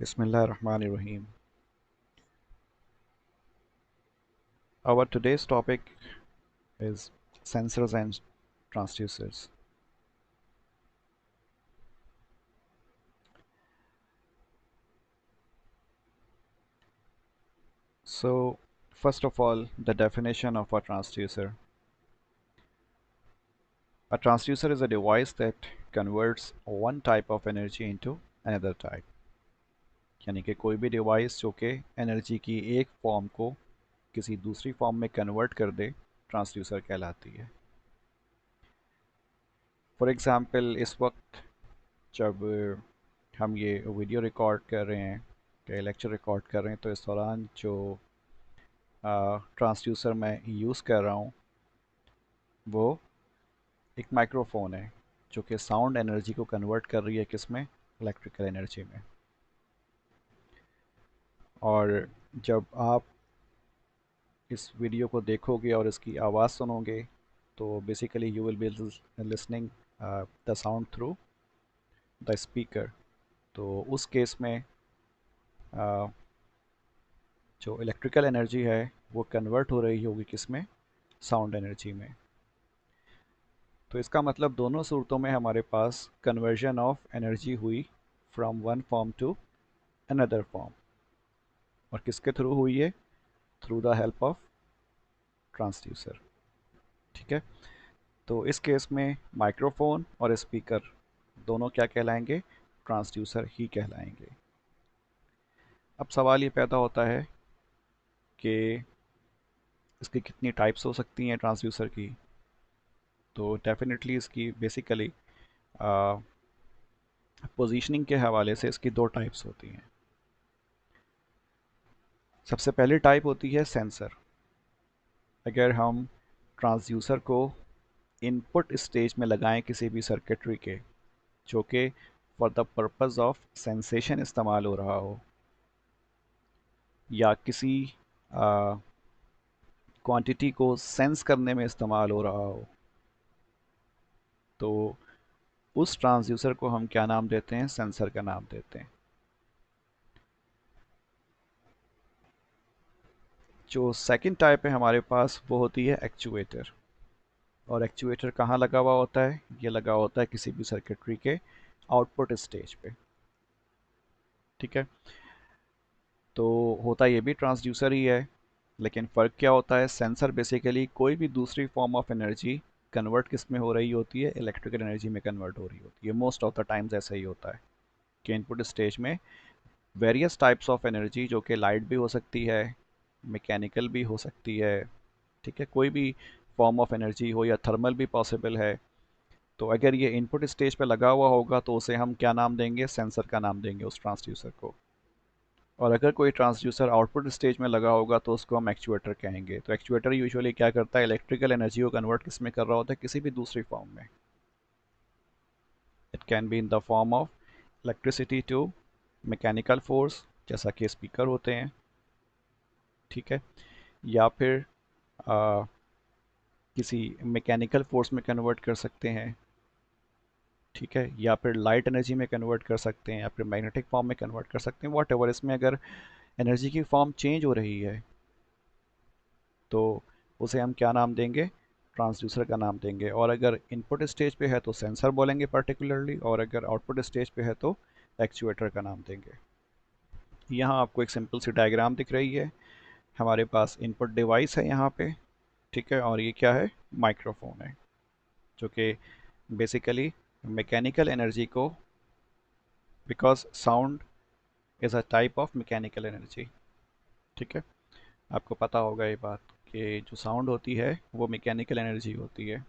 Bismillahirrahmanirrahim. Our today's topic is sensors and transducers. So, first of all, the definition of a transducer. A transducer is a device that converts one type of energy into another type. यानी कि कोई भी device जो कि energy की एक form को किसी दूसरी फॉर्म में कन्वर्ट कर दे, ट्रांसड्यूसर कहलाती है। फॉर एग्ज़ाम्पल, इस वक्त जब हम ये वीडियो रिकॉर्ड कर रहे हैं, कि लेक्चर रिकॉर्ड कर रहे हैं, तो इस दौरान जो ट्रांसड्यूसर मैं यूज़ कर रहा हूँ वो एक माइक्रोफोन है जो कि साउंड एनर्जी को कन्वर्ट कर रही है किस में, इलेक्ट्रिकल एनर्जी में। और जब आप इस वीडियो को देखोगे और इसकी आवाज़ सुनोगे तो basically you will be listening the sound through the speaker. तो उस केस में जो इलेक्ट्रिकल एनर्जी है वो कन्वर्ट हो रही होगी किस में, साउंड एनर्जी में। तो इसका मतलब दोनों सूरतों में हमारे पास कन्वर्जन ऑफ एनर्जी हुई from one form to another form. और किसके थ्रू हुई है? Through the help of transducer. ठीक है, तो इस केस में माइक्रोफोन और स्पीकर दोनों क्या कहलाएंगे? ट्रांसड्यूसर ही कहलाएंगे। अब सवाल ये पैदा होता है कि इसकी कितनी टाइप्स हो सकती हैं ट्रांसड्यूसर की। तो डेफिनेटली इसकी बेसिकली पोजीशनिंग के हवाले से इसकी दो टाइप्स होती हैं। सबसे पहली टाइप होती है सेंसर। अगर हम ट्रांसड्यूसर को इनपुट स्टेज में लगाएं किसी भी सर्किटरी के, जो कि for the purpose of sensation इस्तेमाल हो रहा हो या किसी क्वांटिटी को सेंस करने में इस्तेमाल हो रहा हो, तो उस ट्रांसड्यूसर को हम क्या नाम देते हैं? सेंसर का नाम देते हैं। जो सेकंड टाइप है हमारे पास वो होती है एक्चुएटर। और एक्चुएटर कहाँ लगा हुआ होता है? ये लगा होता है किसी भी सर्किटरी के आउटपुट स्टेज पे। ठीक है, तो होता ये भी ट्रांसड्यूसर ही है, लेकिन फ़र्क क्या होता है? सेंसर बेसिकली कोई भी दूसरी फॉर्म ऑफ एनर्जी कन्वर्ट किस में हो रही होती है? इलेक्ट्रिकल एनर्जी में कन्वर्ट हो रही होती है। मोस्ट ऑफ द टाइम्स ऐसा ही होता है कि इनपुट स्टेज में वेरियस टाइप्स ऑफ एनर्जी, जो कि लाइट भी हो सकती है, मैकेनिकल भी हो सकती है, ठीक है, कोई भी फॉर्म ऑफ एनर्जी हो, या थर्मल भी पॉसिबल है। तो अगर ये इनपुट स्टेज पे लगा हुआ होगा तो उसे हम क्या नाम देंगे? सेंसर का नाम देंगे उस ट्रांसड्यूसर को। और अगर कोई ट्रांसड्यूसर आउटपुट स्टेज में लगा होगा तो उसको हम एक्चुएटर कहेंगे। तो एक्चुएटर यूजुअली क्या करता है? इलेक्ट्रिकल एनर्जी को कन्वर्ट किस में कर रहा होता है? किसी भी दूसरी फॉर्म में। It can be in the form of electricity to mechanical force, जैसा कि स्पीकर होते हैं, ठीक है, या फिर आ, किसी मैकेनिकल फोर्स में कन्वर्ट कर सकते हैं, ठीक है, या फिर लाइट एनर्जी में कन्वर्ट कर सकते हैं, या फिर मैग्नेटिक फॉर्म में कन्वर्ट कर सकते हैं। वॉट एवर, इसमें अगर एनर्जी की फॉर्म चेंज हो रही है तो उसे हम क्या नाम देंगे? ट्रांसड्यूसर का नाम देंगे। और अगर इनपुट स्टेज पे है तो सेंसर बोलेंगे पर्टिकुलरली, और अगर आउटपुट स्टेज पे है तो एक्चुएटर का नाम देंगे। यहाँ आपको एक सिंपल सी डायग्राम दिख रही है। हमारे पास इनपुट डिवाइस है यहाँ पे, ठीक है, और ये क्या है? माइक्रोफोन है, जो कि बेसिकली मैकेनिकल एनर्जी को, because sound is a type of mechanical energy, ठीक है, आपको पता होगा ये बात कि जो साउंड होती है वो मैकेनिकल एनर्जी होती है।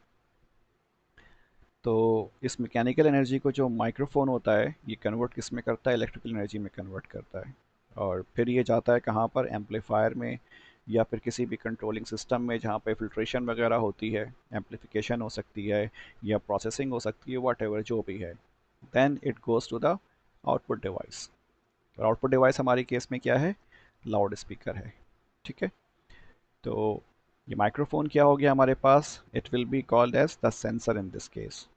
तो इस मैकेनिकल एनर्जी को जो माइक्रोफोन होता है ये कन्वर्ट किस में करता है? इलेक्ट्रिकल एनर्जी में कन्वर्ट करता है। और फिर ये जाता है कहाँ पर? एम्पलीफायर में, या फिर किसी भी कंट्रोलिंग सिस्टम में जहाँ पे फिल्ट्रेशन वगैरह होती है, एम्पलीफिकेशन हो सकती है, या प्रोसेसिंग हो सकती है, वट एवर जो भी है। Then it goes to the output device. और आउटपुट डिवाइस हमारी केस में क्या है? लाउड स्पीकर है, ठीक है। तो ये माइक्रोफोन क्या हो गया हमारे पास? It will be called as the sensor in this case,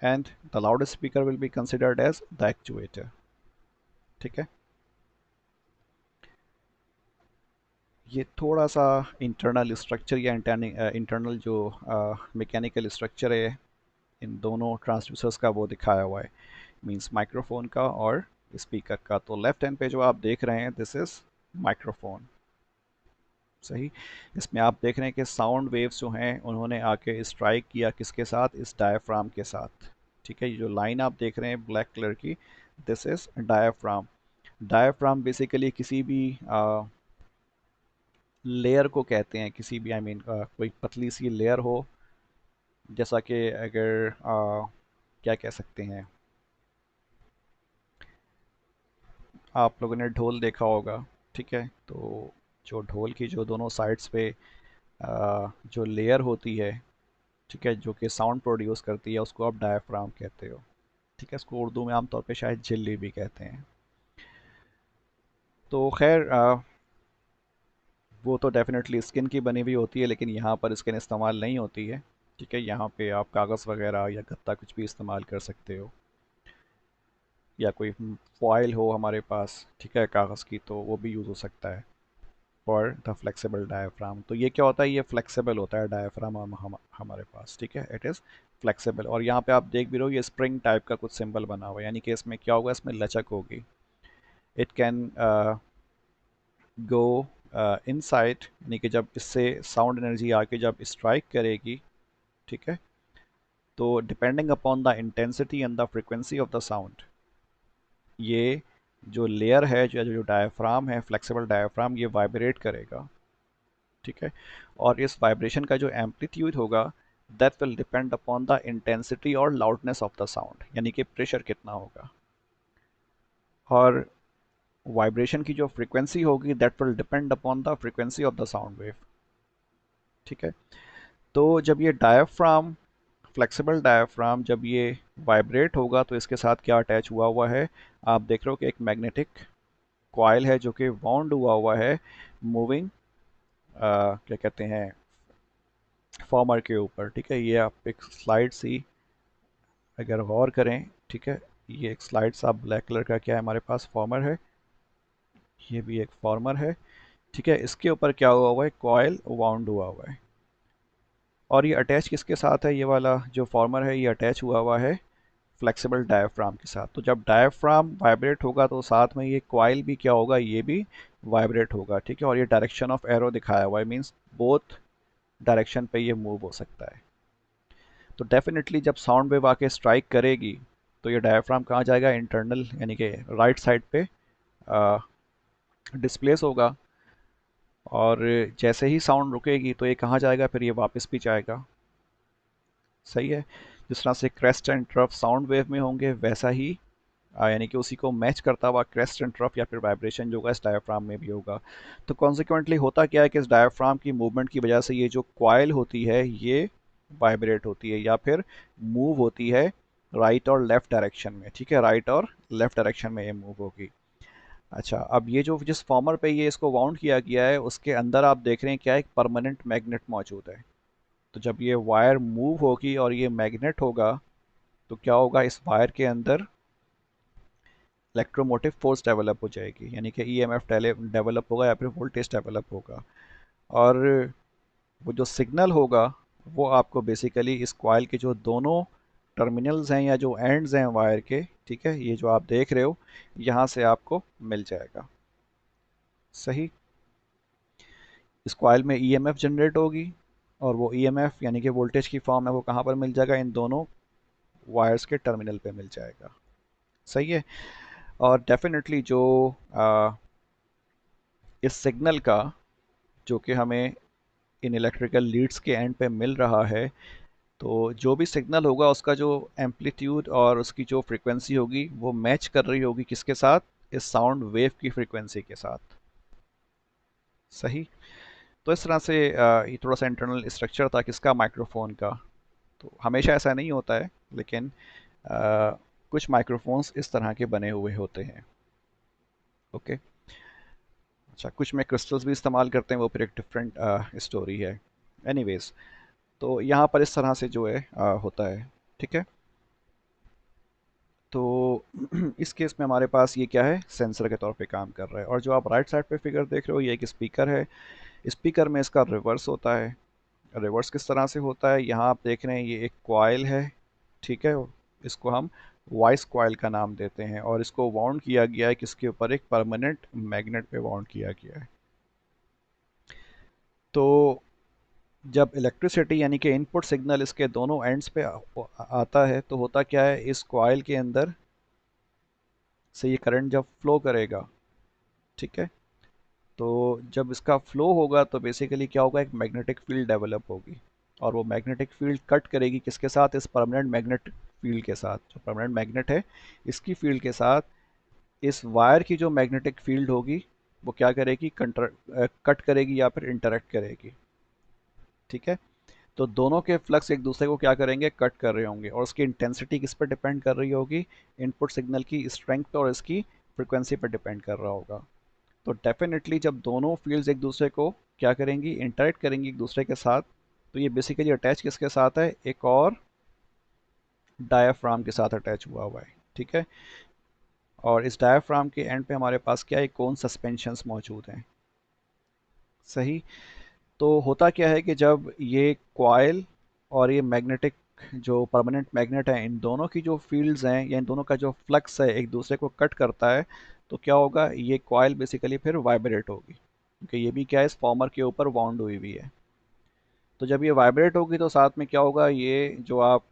and the loudspeaker will be considered as the actuator, ठीक है। ये थोड़ा सा इंटरनल स्ट्रक्चर या इंटरनल जो मैकेनिकल स्ट्रक्चर है इन दोनों ट्रांसड्यूसर्स का वो दिखाया हुआ है, मींस माइक्रोफोन का और स्पीकर का। तो लेफ्ट हैंड पे जो आप देख रहे हैं दिस इज़ माइक्रोफोन। सही। इसमें आप देख रहे हैं कि साउंड वेव्स जो हैं उन्होंने आके स्ट्राइक किया किसके साथ, इस डायाफ्राम के साथ। ठीक है, ये जो लाइन आप देख रहे हैं ब्लैक कलर की, this is diaphragm. Diaphragm basically किसी भी लेयर को कहते हैं, किसी भी कोई पतली सी लेयर हो, जैसा कि अगर क्या कह सकते हैं, आप लोगों ने ढोल देखा होगा। ठीक है, तो जो ढोल की जो दोनों साइड्स पे जो लेयर होती है, ठीक है, जो कि साउंड प्रोड्यूस करती है, उसको आप डायफ्राम कहते हो। ठीक है, इसको उर्दू में आमतौर पे शायद झिल्ली भी कहते हैं। तो खैर वो तो डेफिनेटली स्किन की बनी हुई होती है, लेकिन यहाँ पर स्किन इस्तेमाल नहीं होती है। ठीक है, यहाँ पे आप कागज़ वगैरह या गत्ता कुछ भी इस्तेमाल कर सकते हो, या कोई फॉइल हो हमारे पास, ठीक है, कागज़ की, तो वो भी यूज़ हो सकता है फॉर द फ्लेक्सिबल डायफ्राम। तो ये क्या होता है, ये फ्लेक्सिबल होता है डायफ्राम हमारे पास। ठीक है, इट इज़ फ्लेक्सिबल। और यहाँ पे आप देख भी रहे हो ये स्प्रिंग टाइप का कुछ सिंबल बना हुआ है, यानी कि इसमें क्या होगा, इसमें लचक होगी। इट कैन गो इनसाइड, यानी कि जब इससे साउंड एनर्जी आके जब स्ट्राइक करेगी, ठीक है, तो depending upon the intensity and the frequency of the sound, ये जो लेयर है, जो जो डायफ्राम है, फ्लेक्सिबल डायफ्राम, ये वाइब्रेट करेगा। ठीक है, और इस वाइब्रेशन का जो एम्पलीट्यूड होगा that will depend upon the intensity और लाउडनेस ऑफ द साउंड, यानी कि प्रेशर कितना होगा। और वाइब्रेशन की जो फ्रीक्वेंसी होगी that will depend upon the frequency of the sound wave. ठीक है, तो जब ये डायाफ्राम, फ्लेक्सिबल डायाफ्राम, जब ये वाइब्रेट होगा तो इसके साथ क्या अटैच हुआ हुआ है, आप देख रहे हो कि एक मैग्नेटिक कॉइल है जो कि वाउंड हुआ हुआ है मूविंग, क्या कहते हैं, फॉर्मर के ऊपर। ठीक है, ये आप एक स्लाइड सी अगर गौर करें, ठीक है, ये एक स्लाइड सा ब्लैक कलर का क्या है हमारे पास, फॉर्मर है, ये भी एक फॉर्मर है। ठीक है, इसके ऊपर क्या हुआ हुआ है, कॉइल वाउंड हुआ हुआ है। और ये अटैच किसके साथ है, ये वाला जो फॉर्मर है ये अटैच हुआ हुआ है फ्लेक्सिबल डायफ्राम के साथ। तो जब डायफ्राम वाइब्रेट होगा तो साथ में ये कॉइल भी क्या होगा, ये भी वाइब्रेट होगा। ठीक है, और ये डायरेक्शन ऑफ एरो दिखाया हुआ है, मीन्स बोथ डायरेक्शन पे ये मूव हो सकता है। तो डेफिनेटली जब साउंड वेव आके स्ट्राइक करेगी तो ये डायफ्राम कहाँ जाएगा, इंटरनल, यानी कि राइट साइड पे डिस्प्लेस होगा। और जैसे ही साउंड रुकेगी तो ये कहाँ जाएगा, फिर ये वापस भी जाएगा। सही है, जिस तरह से crest and trough sound wave में होंगे वैसा ही यानी कि उसी को मैच करता हुआ क्रेस्ट एंड ट्रफ या फिर वाइब्रेशन जो होगा इस डायफ्राम में भी होगा। तो कॉन्सिक्वेंटली होता क्या है कि इस डायफ्राम की मूवमेंट की वजह से ये जो कॉइल होती है ये वाइब्रेट होती है या फिर मूव होती है राइट और लेफ्ट डायरेक्शन में। ठीक है, राइट और लेफ्ट डायरेक्शन में ये मूव होगी। अच्छा, अब ये जो जिस फॉर्मर पे ये इसको वाउंड किया गया है उसके अंदर आप देख रहे हैं क्या, एक परमानेंट मैग्नेट मौजूद है। तो जब ये वायर मूव होगी और ये मैग्नेट होगा तो क्या होगा, इस वायर के अंदर इलेक्ट्रोमोटिव फोर्स डेवलप हो जाएगी, यानी कि ईएमएफ डेवलप होगा या फिर वोल्टेज डेवलप होगा। और वो जो सिग्नल होगा वो आपको बेसिकली इस कॉइल के जो दोनों टर्मिनल्स हैं या जो एंड्स हैं वायर के, ठीक है, ये जो आप देख रहे हो, यहाँ से आपको मिल जाएगा। सही। इस कॉइल में ईएमएफ जनरेट होगी और वो ईएमएफ यानी कि वोल्टेज की फॉर्म है वो कहाँ पर मिल जाएगा, इन दोनों वायर्स के टर्मिनल पे मिल जाएगा। सही है। और डेफिनेटली जो इस सिग्नल का जो कि हमें इन इलेक्ट्रिकल लीड्स के एंड पे मिल रहा है, तो जो भी सिग्नल होगा उसका जो एम्पलीट्यूड और उसकी जो फ्रीक्वेंसी होगी वो मैच कर रही होगी किसके साथ, इस साउंड वेव की फ्रीक्वेंसी के साथ। सही। तो इस तरह से ये थोड़ा सा इंटरनल स्ट्रक्चर था किसका, माइक्रोफोन का। तो हमेशा ऐसा नहीं होता है, लेकिन कुछ माइक्रोफोन्स इस तरह के बने हुए होते हैं। ओके। अच्छा, कुछ में क्रिस्टल्स भी इस्तेमाल करते हैं, वो फिर एक डिफरेंट स्टोरी है। एनीवेज, तो यहाँ पर इस तरह से जो है होता है। ठीक है। तो इस केस में हमारे पास ये क्या है, सेंसर के तौर पे काम कर रहा है। और जो आप राइट साइड पे फिगर देख रहे हो ये एक स्पीकर है। स्पीकर में इसका रिवर्स होता है। रिवर्स किस तरह से होता है, यहाँ आप देख रहे हैं ये एक कॉइल है, ठीक है। इसको हम वॉइस कॉइल का नाम देते हैं और इसको वाउंड किया गया है किसके ऊपर, एक परमानेंट मैग्नेट पे वाउंड किया गया है। तो जब इलेक्ट्रिसिटी यानी कि इनपुट सिग्नल इसके दोनों एंड्स पे आता है तो होता क्या है, इस कॉइल के अंदर से ये करंट जब फ्लो करेगा, ठीक है, तो जब इसका फ्लो होगा तो बेसिकली क्या होगा, एक मैग्नेटिक फील्ड डेवलप होगी। और वो मैग्नेटिक फील्ड कट करेगी किसके साथ, इस परमानेंट मैग्नेट फील्ड के साथ। जो परमानेंट मैग्नेट है इसकी फील्ड के साथ इस वायर की जो मैग्नेटिक फील्ड होगी वो क्या करेगी, कट करेगी या फिर इंटरेक्ट करेगी, ठीक है। तो दोनों के फ्लक्स एक दूसरे को क्या करेंगे, कट कर रहे होंगे। और उसकी इंटेंसिटी किस पर डिपेंड कर रही होगी, इनपुट सिग्नल की स्ट्रेंथ और इसकी फ्रिक्वेंसी पर डिपेंड कर रहा होगा। तो डेफिनेटली जब दोनों फील्ड्स एक दूसरे को क्या करेंगी, इंटरेक्ट करेंगी एक दूसरे के साथ, तो ये बेसिकली अटैच किसके साथ है, एक और डायाफ्राम के साथ अटैच हुआ हुआ है, ठीक है। और इस डायाफ्राम के एंड पे हमारे पास क्या है, कोन सस्पेंशंस मौजूद हैं, सही। तो होता क्या है कि जब ये कॉइल और ये मैग्नेटिक जो परमानेंट मैग्नेट है, इन दोनों की जो फील्ड्स हैं या इन दोनों का जो फ्लक्स है एक दूसरे को कट करता है, तो क्या होगा, ये कॉइल बेसिकली फिर वाइब्रेट होगी क्योंकि ये भी क्या है, इस फॉर्मर के ऊपर वाउंड हुई हुई है। तो जब ये वाइब्रेट होगी तो साथ में क्या होगा, ये जो आप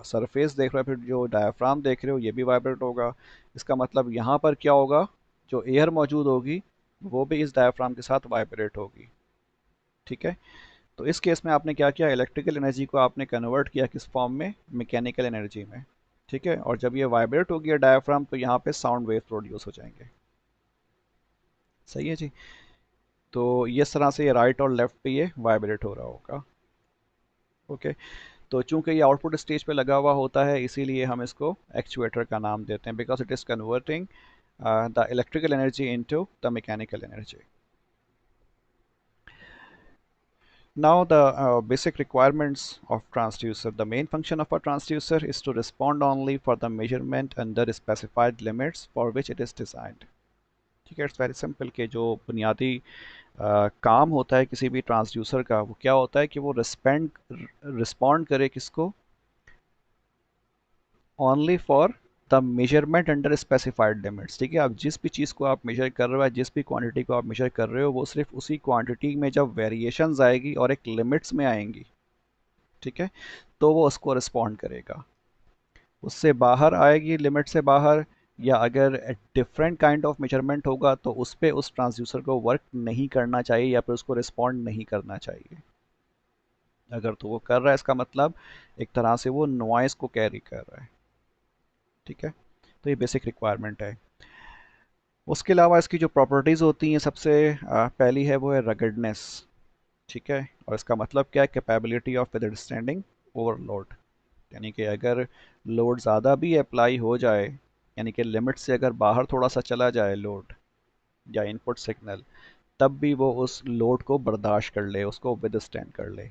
सरफेस देख रहे हो, फिर जो डायाफ्राम देख रहे हो ये भी वाइब्रेट होगा। इसका मतलब यहाँ पर क्या होगा, जो एयर मौजूद होगी वो भी इस डायाफ्राम के साथ वाइब्रेट होगी, ठीक है। तो इस केस में आपने क्या किया, इलेक्ट्रिकल एनर्जी को आपने कन्वर्ट किया किस फॉर्म में, मैकेनिकल एनर्जी में, ठीक है। और जब ये वाइब्रेट हो गया डायाफ्राम तो यहाँ पे साउंड वेव प्रोड्यूस हो जाएंगे, सही है जी। तो इस तरह से ये राइट और लेफ्ट पे ये वाइब्रेट हो रहा होगा, ओके। तो चूंकि ये आउटपुट स्टेज पे लगा हुआ होता है इसीलिए हम इसको एक्चुएटर का नाम देते हैं, because it is converting the electrical energy into the mechanical energy. Now the basic requirements of transducer. The main function of a transducer is to respond only for the measurement under specified limits for which it is designed. ठीक है, it's very simple कि जो बुनियादी काम होता है किसी भी ट्रांसड्यूसर का वो क्या होता है कि वो रिस्पॉन्ड करे किसको, only for the measurement under specified limits, ठीक है। आप जिस भी चीज़ को आप मेजर कर रहे हो, जिस भी क्वांटिटी को आप मेजर कर रहे हो, वो सिर्फ उसी क्वांटिटी में जब वेरिएशंस आएगी और एक लिमिट्स में आएंगी, ठीक है, तो वो उसको रिस्पॉन्ड करेगा। उससे बाहर आएगी लिमिट से बाहर, या अगर डिफरेंट काइंड ऑफ मेजरमेंट होगा तो उस पर उस ट्रांसड्यूसर को वर्क नहीं करना चाहिए या फिर उसको रिस्पॉन्ड नहीं करना चाहिए। अगर तो वो कर रहा है इसका मतलब एक तरह से वो नॉइस को कैरी कर रहा है, ठीक है। तो ये बेसिक रिक्वायरमेंट है। उसके अलावा इसकी जो प्रॉपर्टीज़ होती हैं, सबसे पहली है वो है रगडनेस, ठीक है। और इसका मतलब क्या है, कैपेबिलिटी ऑफ विदस्टैंडिंग ओवरलोड। यानी कि अगर लोड ज़्यादा भी अप्लाई हो जाए, यानी कि लिमिट से अगर बाहर थोड़ा सा चला जाए लोड या इनपुट सिग्नल, तब भी वो उस लोड को बर्दाश्त कर ले, उसको विदस्टैंड कर ले।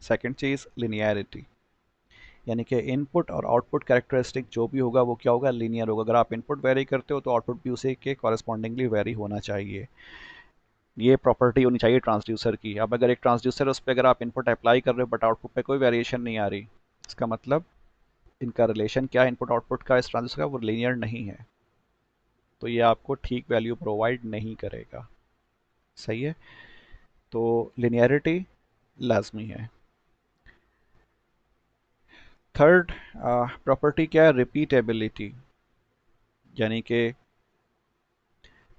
सेकंड चीज़ लिनियरिटी, यानी कि इनपुट और आउटपुट कैरेक्टरिस्टिक जो भी होगा वो क्या होगा, लीनियर होगा। अगर आप इनपुट वेरी करते हो तो आउटपुट भी उसे के कॉरेस्पॉन्डिंगली वेरी होना चाहिए। ये प्रॉपर्टी होनी चाहिए ट्रांसड्यूसर की। अब अगर एक ट्रांसड्यूसर उस पर अगर आप इनपुट अप्लाई कर रहे हो बट आउटपुट पे कोई वेरिएशन नहीं आ रही, इसका मतलब इनका रिलेशन क्या है, इनपुट आउटपुट का इस ट्रांजिस्टर का, वो लीनियर नहीं है, तो ये आपको ठीक वैल्यू प्रोवाइड नहीं करेगा, सही है। तो लिनियरिटी लाजमी है। थर्ड प्रॉपर्टी क्या है, रिपीटेबिलिटी, यानी कि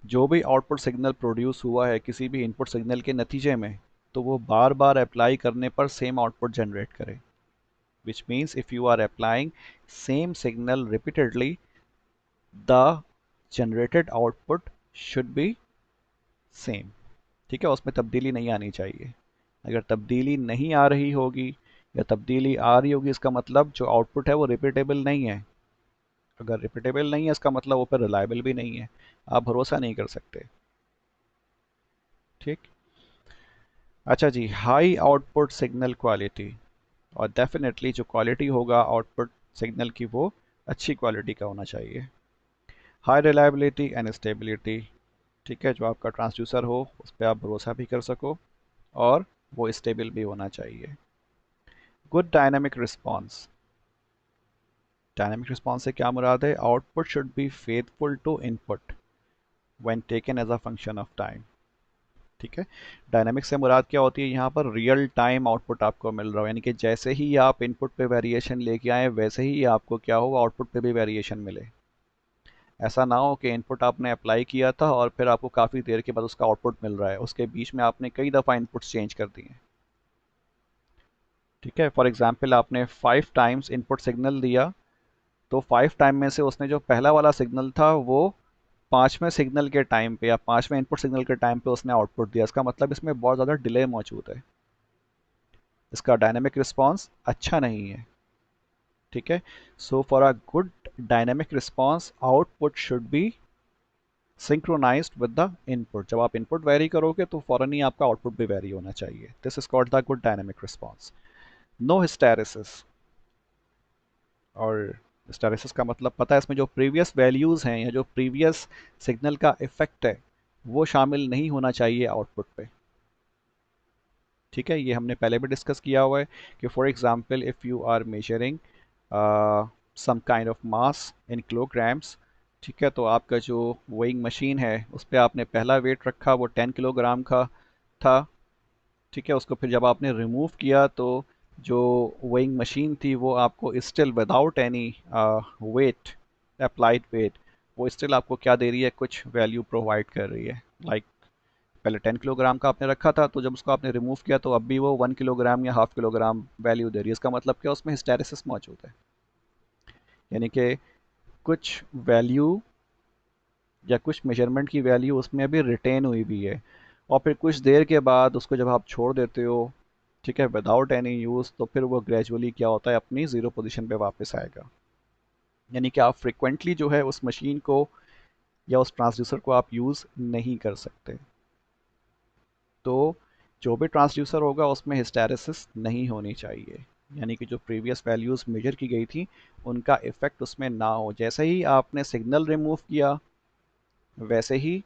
जो भी आउटपुट सिग्नल प्रोड्यूस हुआ है किसी भी इनपुट सिग्नल के नतीजे में, तो वो बार बार अप्लाई करने पर सेम आउटपुट जनरेट करे। Which means if you are applying same signal repeatedly, the generated output should be same, ठीक है। उसमें तब्दीली नहीं आनी चाहिए। अगर तब्दीली नहीं आ रही होगी या तब्दीली आ रही होगी, इसका मतलब जो आउटपुट है वो रिपीटेबल नहीं है। अगर रिपीटेबल नहीं है इसका मतलब वो फिर रिलायबल भी नहीं है, आप भरोसा नहीं कर सकते, ठीक। अच्छा जी, हाई आउटपुट सिग्नल क्वालिटी। और डेफिनेटली जो क्वालिटी होगा आउटपुट सिग्नल की वो अच्छी क्वालिटी का होना चाहिए। हाई रिलायबिलिटी एंड स्टेबिलिटी, ठीक है, जो आपका ट्रांसड्यूसर हो उस पर आप भरोसा भी कर सको और वो स्टेबल भी होना चाहिए। Good dynamic response, dynamic response से क्या मुराद है? Output should be faithful to input when taken as a function of time, ठीक है। डायनामिक से मुराद क्या होती है? यहाँ पर रियल टाइम आउटपुट आपको मिल रहा हो, यानी कि जैसे ही आप इनपुट पे वेरिएशन लेके आए वैसे ही आपको क्या हो, आउटपुट पे भी वेरिएशन मिले। ऐसा ना हो कि इनपुट आपने अप्लाई किया था और फिर आपको काफ़ी देर के बाद उसका आउटपुट मिल रहा है, उसके बीच में आपने कई दफ़ा इनपुट्स चेंज कर दिए, ठीक है। फॉर एग्जांपल आपने 5 टाइम्स इनपुट सिग्नल दिया, तो 5 टाइम में से उसने जो पहला वाला सिग्नल था वो पाँचवें सिग्नल के टाइम पे या पाँचवें इनपुट सिग्नल के टाइम पे उसने आउटपुट दिया। इसका मतलब इसमें बहुत ज़्यादा डिले मौजूद है, इसका डायनेमिक रिस्पॉन्स अच्छा नहीं है, ठीक है। So for a good dynamic response output should be synchronised with the input. जब आप इनपुट वेरी करोगे तो फौरन ही आपका आउटपुट भी वेरी होना चाहिए। This is called the good dynamic response. No hysteresis, और हिस्टेरिसिस का मतलब पता है, इसमें जो प्रीवियस वैल्यूज़ हैं या जो प्रीवियस सिग्नल का इफेक्ट है वो शामिल नहीं होना चाहिए आउटपुट पे, ठीक है। ये हमने पहले भी डिस्कस किया हुआ है कि for example if you are measuring some kind of mass in kilograms, ठीक है, तो आपका जो वेइंग मशीन है उस पर आपने पहला वेट रखा वो 10 किलोग्राम का था, ठीक है। उसको फिर जब आपने रिमूव किया तो जो वेइंग मशीन थी वो आपको still without any weight, applied weight, वो स्टिल आपको क्या दे रही है, कुछ वैल्यू प्रोवाइड कर रही है। लाइक पहले 10 किलोग्राम का आपने रखा था, तो जब उसको आपने रिमूव किया तो अब भी वो 1 किलोग्राम या हाफ किलोग्राम वैल्यू दे रही है। इसका मतलब क्या, उसमें हिस्टेरिसिस मौजूद है, यानी कि कुछ वैल्यू या कुछ मेजरमेंट की वैल्यू उसमें अभी रिटेन हुई भी है, और फिर कुछ देर के बाद उसको जब आप छोड़ देते हो, ठीक है, विदाउट एनी यूज़, तो फिर वो ग्रेजुअली क्या होता है, अपनी ज़ीरो पोजीशन पे वापस आएगा। यानी कि आप फ्रिक्वेंटली जो है उस मशीन को या उस ट्रांसड्यूसर को आप यूज़ नहीं कर सकते। तो जो भी ट्रांसड्यूसर होगा उसमें हिस्टेरिसिस नहीं होनी चाहिए, यानी कि जो प्रीवियस वैल्यूज़ मेजर की गई थी उनका इफ़ेक्ट उसमें ना हो। जैसे ही आपने सिग्नल रिमूव किया वैसे ही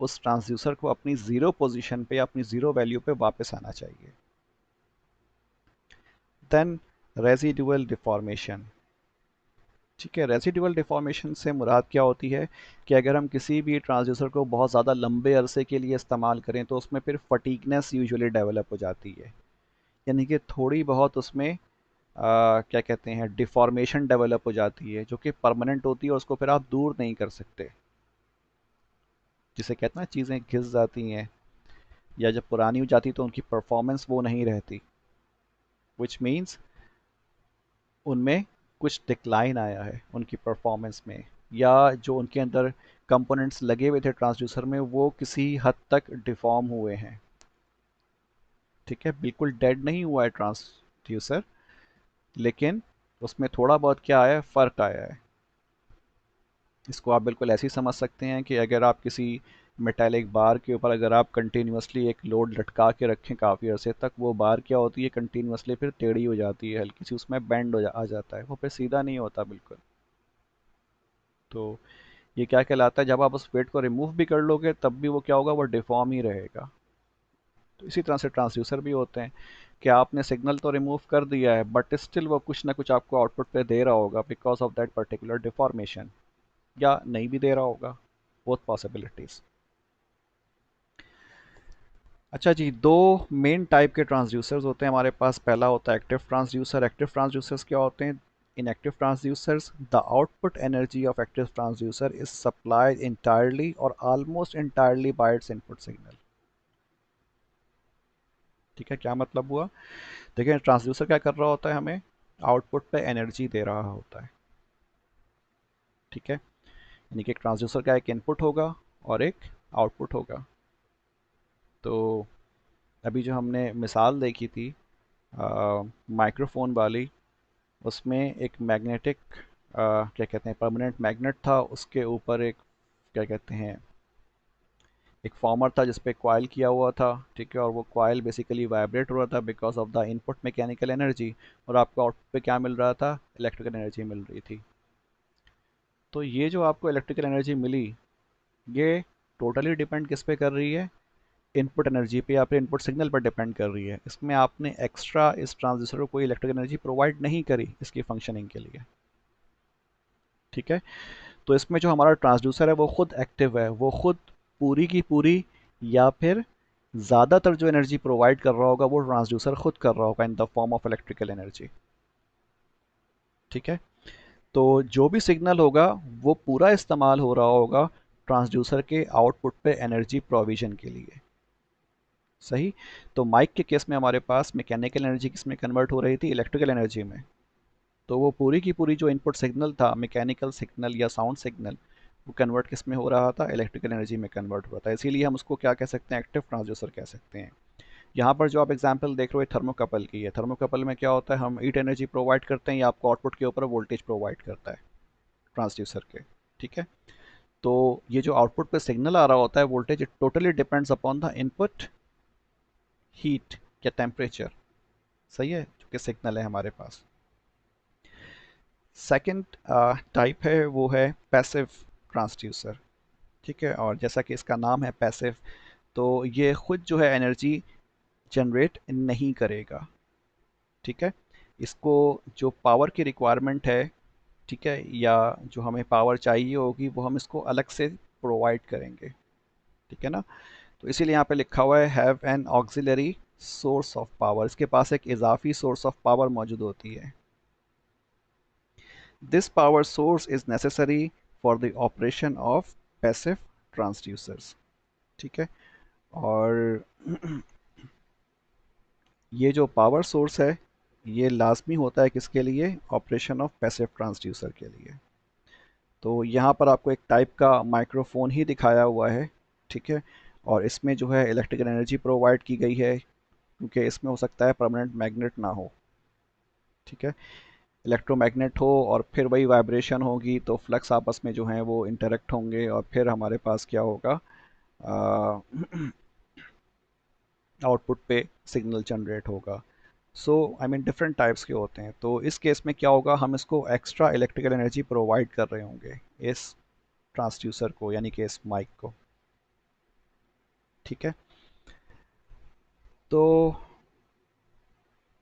उस ट्रांसड्यूसर को अपनी ज़ीरो पोजीशन पे, अपनी ज़ीरो वैल्यू पे वापस आना चाहिए। देन रेजिडुअल डिफॉर्मेशन, ठीक है। रेजिडुअल डिफॉर्मेशन से मुराद क्या होती है कि अगर हम किसी भी ट्रांसड्यूसर को बहुत ज़्यादा लंबे अरसे के लिए इस्तेमाल करें तो उसमें फिर फटीगनेस यूजुअली डेवलप हो जाती है, यानी कि थोड़ी बहुत उसमें क्या कहते हैं, डिफॉर्मेशन डेवलप हो जाती है जो कि परमानेंट होती है, और उसको फिर आप दूर नहीं कर सकते। जिसे कहते हैं ना, चीज़ें घिस जाती हैं या जब पुरानी हो जाती तो उनकी परफॉर्मेंस वो नहीं रहती, विच मीन्स उनमें कुछ डिक्लाइन आया है उनकी परफॉर्मेंस में, या जो उनके अंदर कंपोनेंट्स लगे हुए थे ट्रांसड्यूसर में वो किसी हद तक डिफॉर्म हुए हैं, ठीक है। बिल्कुल डेड नहीं हुआ है ट्रांसड्यूसर, लेकिन उसमें थोड़ा बहुत क्या आया है, फ़र्क आया है। इसको आप बिल्कुल ऐसे ही समझ सकते हैं कि अगर आप किसी मेटेलिक बार के ऊपर अगर आप कंटिन्यूसली एक लोड लटका के रखें काफ़ी अरसे तक, वो बार क्या होती है, कंटिन्यूसली फिर टेढ़ी हो जाती है, हल्की सी उसमें बेंड आ जाता है, वो फिर सीधा नहीं होता बिल्कुल। तो ये क्या कहलाता है, जब आप उस वेट को रिमूव भी कर लोगे तब भी वो क्या होगा, वो डिफॉर्म ही रहेगा। तो इसी तरह से ट्रांसड्यूसर भी होते हैं कि आपने सिग्नल तो रिमूव कर दिया है बट स्टिल वो कुछ ना कुछ आपको आउटपुट पे दे रहा होगा because of that particular deformation, या नहीं भी दे रहा होगा, बोथ पॉसिबिलिटीज़। अच्छा जी, दो मेन टाइप के ट्रांसड्यूसर्स होते हैं हमारे पास। पहला होता है एक्टिव ट्रांसड्यूसर। एक्टिव ट्रांसड्यूसर्स क्या होते हैं? In active transducers the output energy of active transducer is supplied entirely और almost entirely by its input signal, ठीक है। क्या मतलब हुआ? देखिए, ट्रांसड्यूसर क्या कर रहा होता है, हमें आउटपुट पे एनर्जी दे रहा होता है, ठीक है। यानी कि एक ट्रांसड्यूसर का एक इनपुट होगा और एक आउटपुट होगा। तो अभी जो हमने मिसाल देखी थी माइक्रोफोन वाली, उसमें एक मैग्नेटिक क्या कहते हैं, परमानेंट मैग्नेट था, उसके ऊपर एक क्या कहते हैं, एक फॉर्मर था जिस पे कॉइल किया हुआ था, ठीक है, और वो कॉइल बेसिकली वाइब्रेट हो रहा था because of the input mechanical energy, और आपको आउटपुट पे क्या मिल रहा था, इलेक्ट्रिकल एनर्जी मिल रही थी। तो ये जो आपको इलेक्ट्रिकल एनर्जी मिली, ये टोटली डिपेंड किस पे कर रही है, इनपुट एनर्जी पे या फिर इनपुट सिग्नल पर डिपेंड कर रही है। इसमें आपने एक्स्ट्रा इस ट्रांजिस्टर को कोई इलेक्ट्रिकल एनर्जी प्रोवाइड नहीं करी इसकी फंक्शनिंग के लिए, ठीक है। तो इसमें जो हमारा ट्रांसड्यूसर है वो खुद एक्टिव है, वो खुद पूरी की पूरी या फिर ज़्यादातर जो एनर्जी प्रोवाइड कर रहा होगा वो ट्रांसड्यूसर खुद कर रहा होगा इन the form of electrical energy, ठीक है। तो जो भी सिग्नल होगा वो पूरा इस्तेमाल हो रहा होगा ट्रांसड्यूसर के आउटपुट पे एनर्जी प्रोविजन के लिए, सही। तो माइक के केस में हमारे पास मैकेनिकल एनर्जी किस में कन्वर्ट हो रही थी, इलेक्ट्रिकल एनर्जी में। तो वो पूरी की पूरी जो इनपुट सिग्नल था, मैकेनिकल सिग्नल या साउंड सिग्नल, वो कन्वर्ट किस में हो रहा था, इलेक्ट्रिकल एनर्जी में कन्वर्ट हो रहा था। इसीलिए हम उसको क्या कह सकते हैं, एक्टिव ट्रांसड्यूसर कह सकते हैं। यहाँ पर जो आप एग्जांपल देख रहे हो थर्मोकपल की है, थर्मोकपल में क्या होता है, हम हीट एनर्जी प्रोवाइड करते हैं या आपको आउटपुट के ऊपर वोल्टेज प्रोवाइड करता है ट्रांसड्यूसर के, ठीक है। तो ये जो आउटपुट पे सिग्नल आ रहा होता है voltage, it totally depends upon the input heat या टेम्परेचर, सही है, जो कि सिग्नल है हमारे पास। सेकंड टाइप है वो है पैसिव ट्रांसड्यूसर, ठीक है। और जैसा कि इसका नाम है पैसिव, तो ये खुद जो है एनर्जी जनरेट नहीं करेगा, ठीक है। इसको जो पावर की रिक्वायरमेंट है, ठीक है, या जो हमें पावर चाहिए होगी वो हम इसको अलग से प्रोवाइड करेंगे, ठीक है ना। तो इसीलिए यहाँ पे लिखा हुआ है have an auxiliary source of power, इसके पास एक इजाफी सोर्स ऑफ पावर मौजूद होती है। This power source is necessary for the operation of passive transducers, ठीक है। और ये जो पावर सोर्स है ये लाजमी होता है किसके लिए, ऑपरेशन ऑफ पैसिव ट्रांसड्यूसर के लिए। तो यहाँ पर आपको एक टाइप का माइक्रोफोन ही दिखाया हुआ है, ठीक है। और इसमें जो है इलेक्ट्रिकल एनर्जी प्रोवाइड की गई है, क्योंकि इसमें हो सकता है परमानेंट मैग्नेट ना हो, ठीक है। इलेक्ट्रोमैग्नेट हो और फिर वही वाइब्रेशन होगी तो फ्लक्स आपस में जो है वो इंटरेक्ट होंगे और फिर हमारे पास क्या होगा, आउटपुट पे सिग्नल जनरेट होगा। सो आई मीन डिफरेंट टाइप्स के होते हैं। तो इस केस में क्या होगा, हम इसको एक्स्ट्रा इलेक्ट्रिकल एनर्जी प्रोवाइड कर रहे होंगे इस ट्रांसड्यूसर को, यानी कि इस माइक को, ठीक है। तो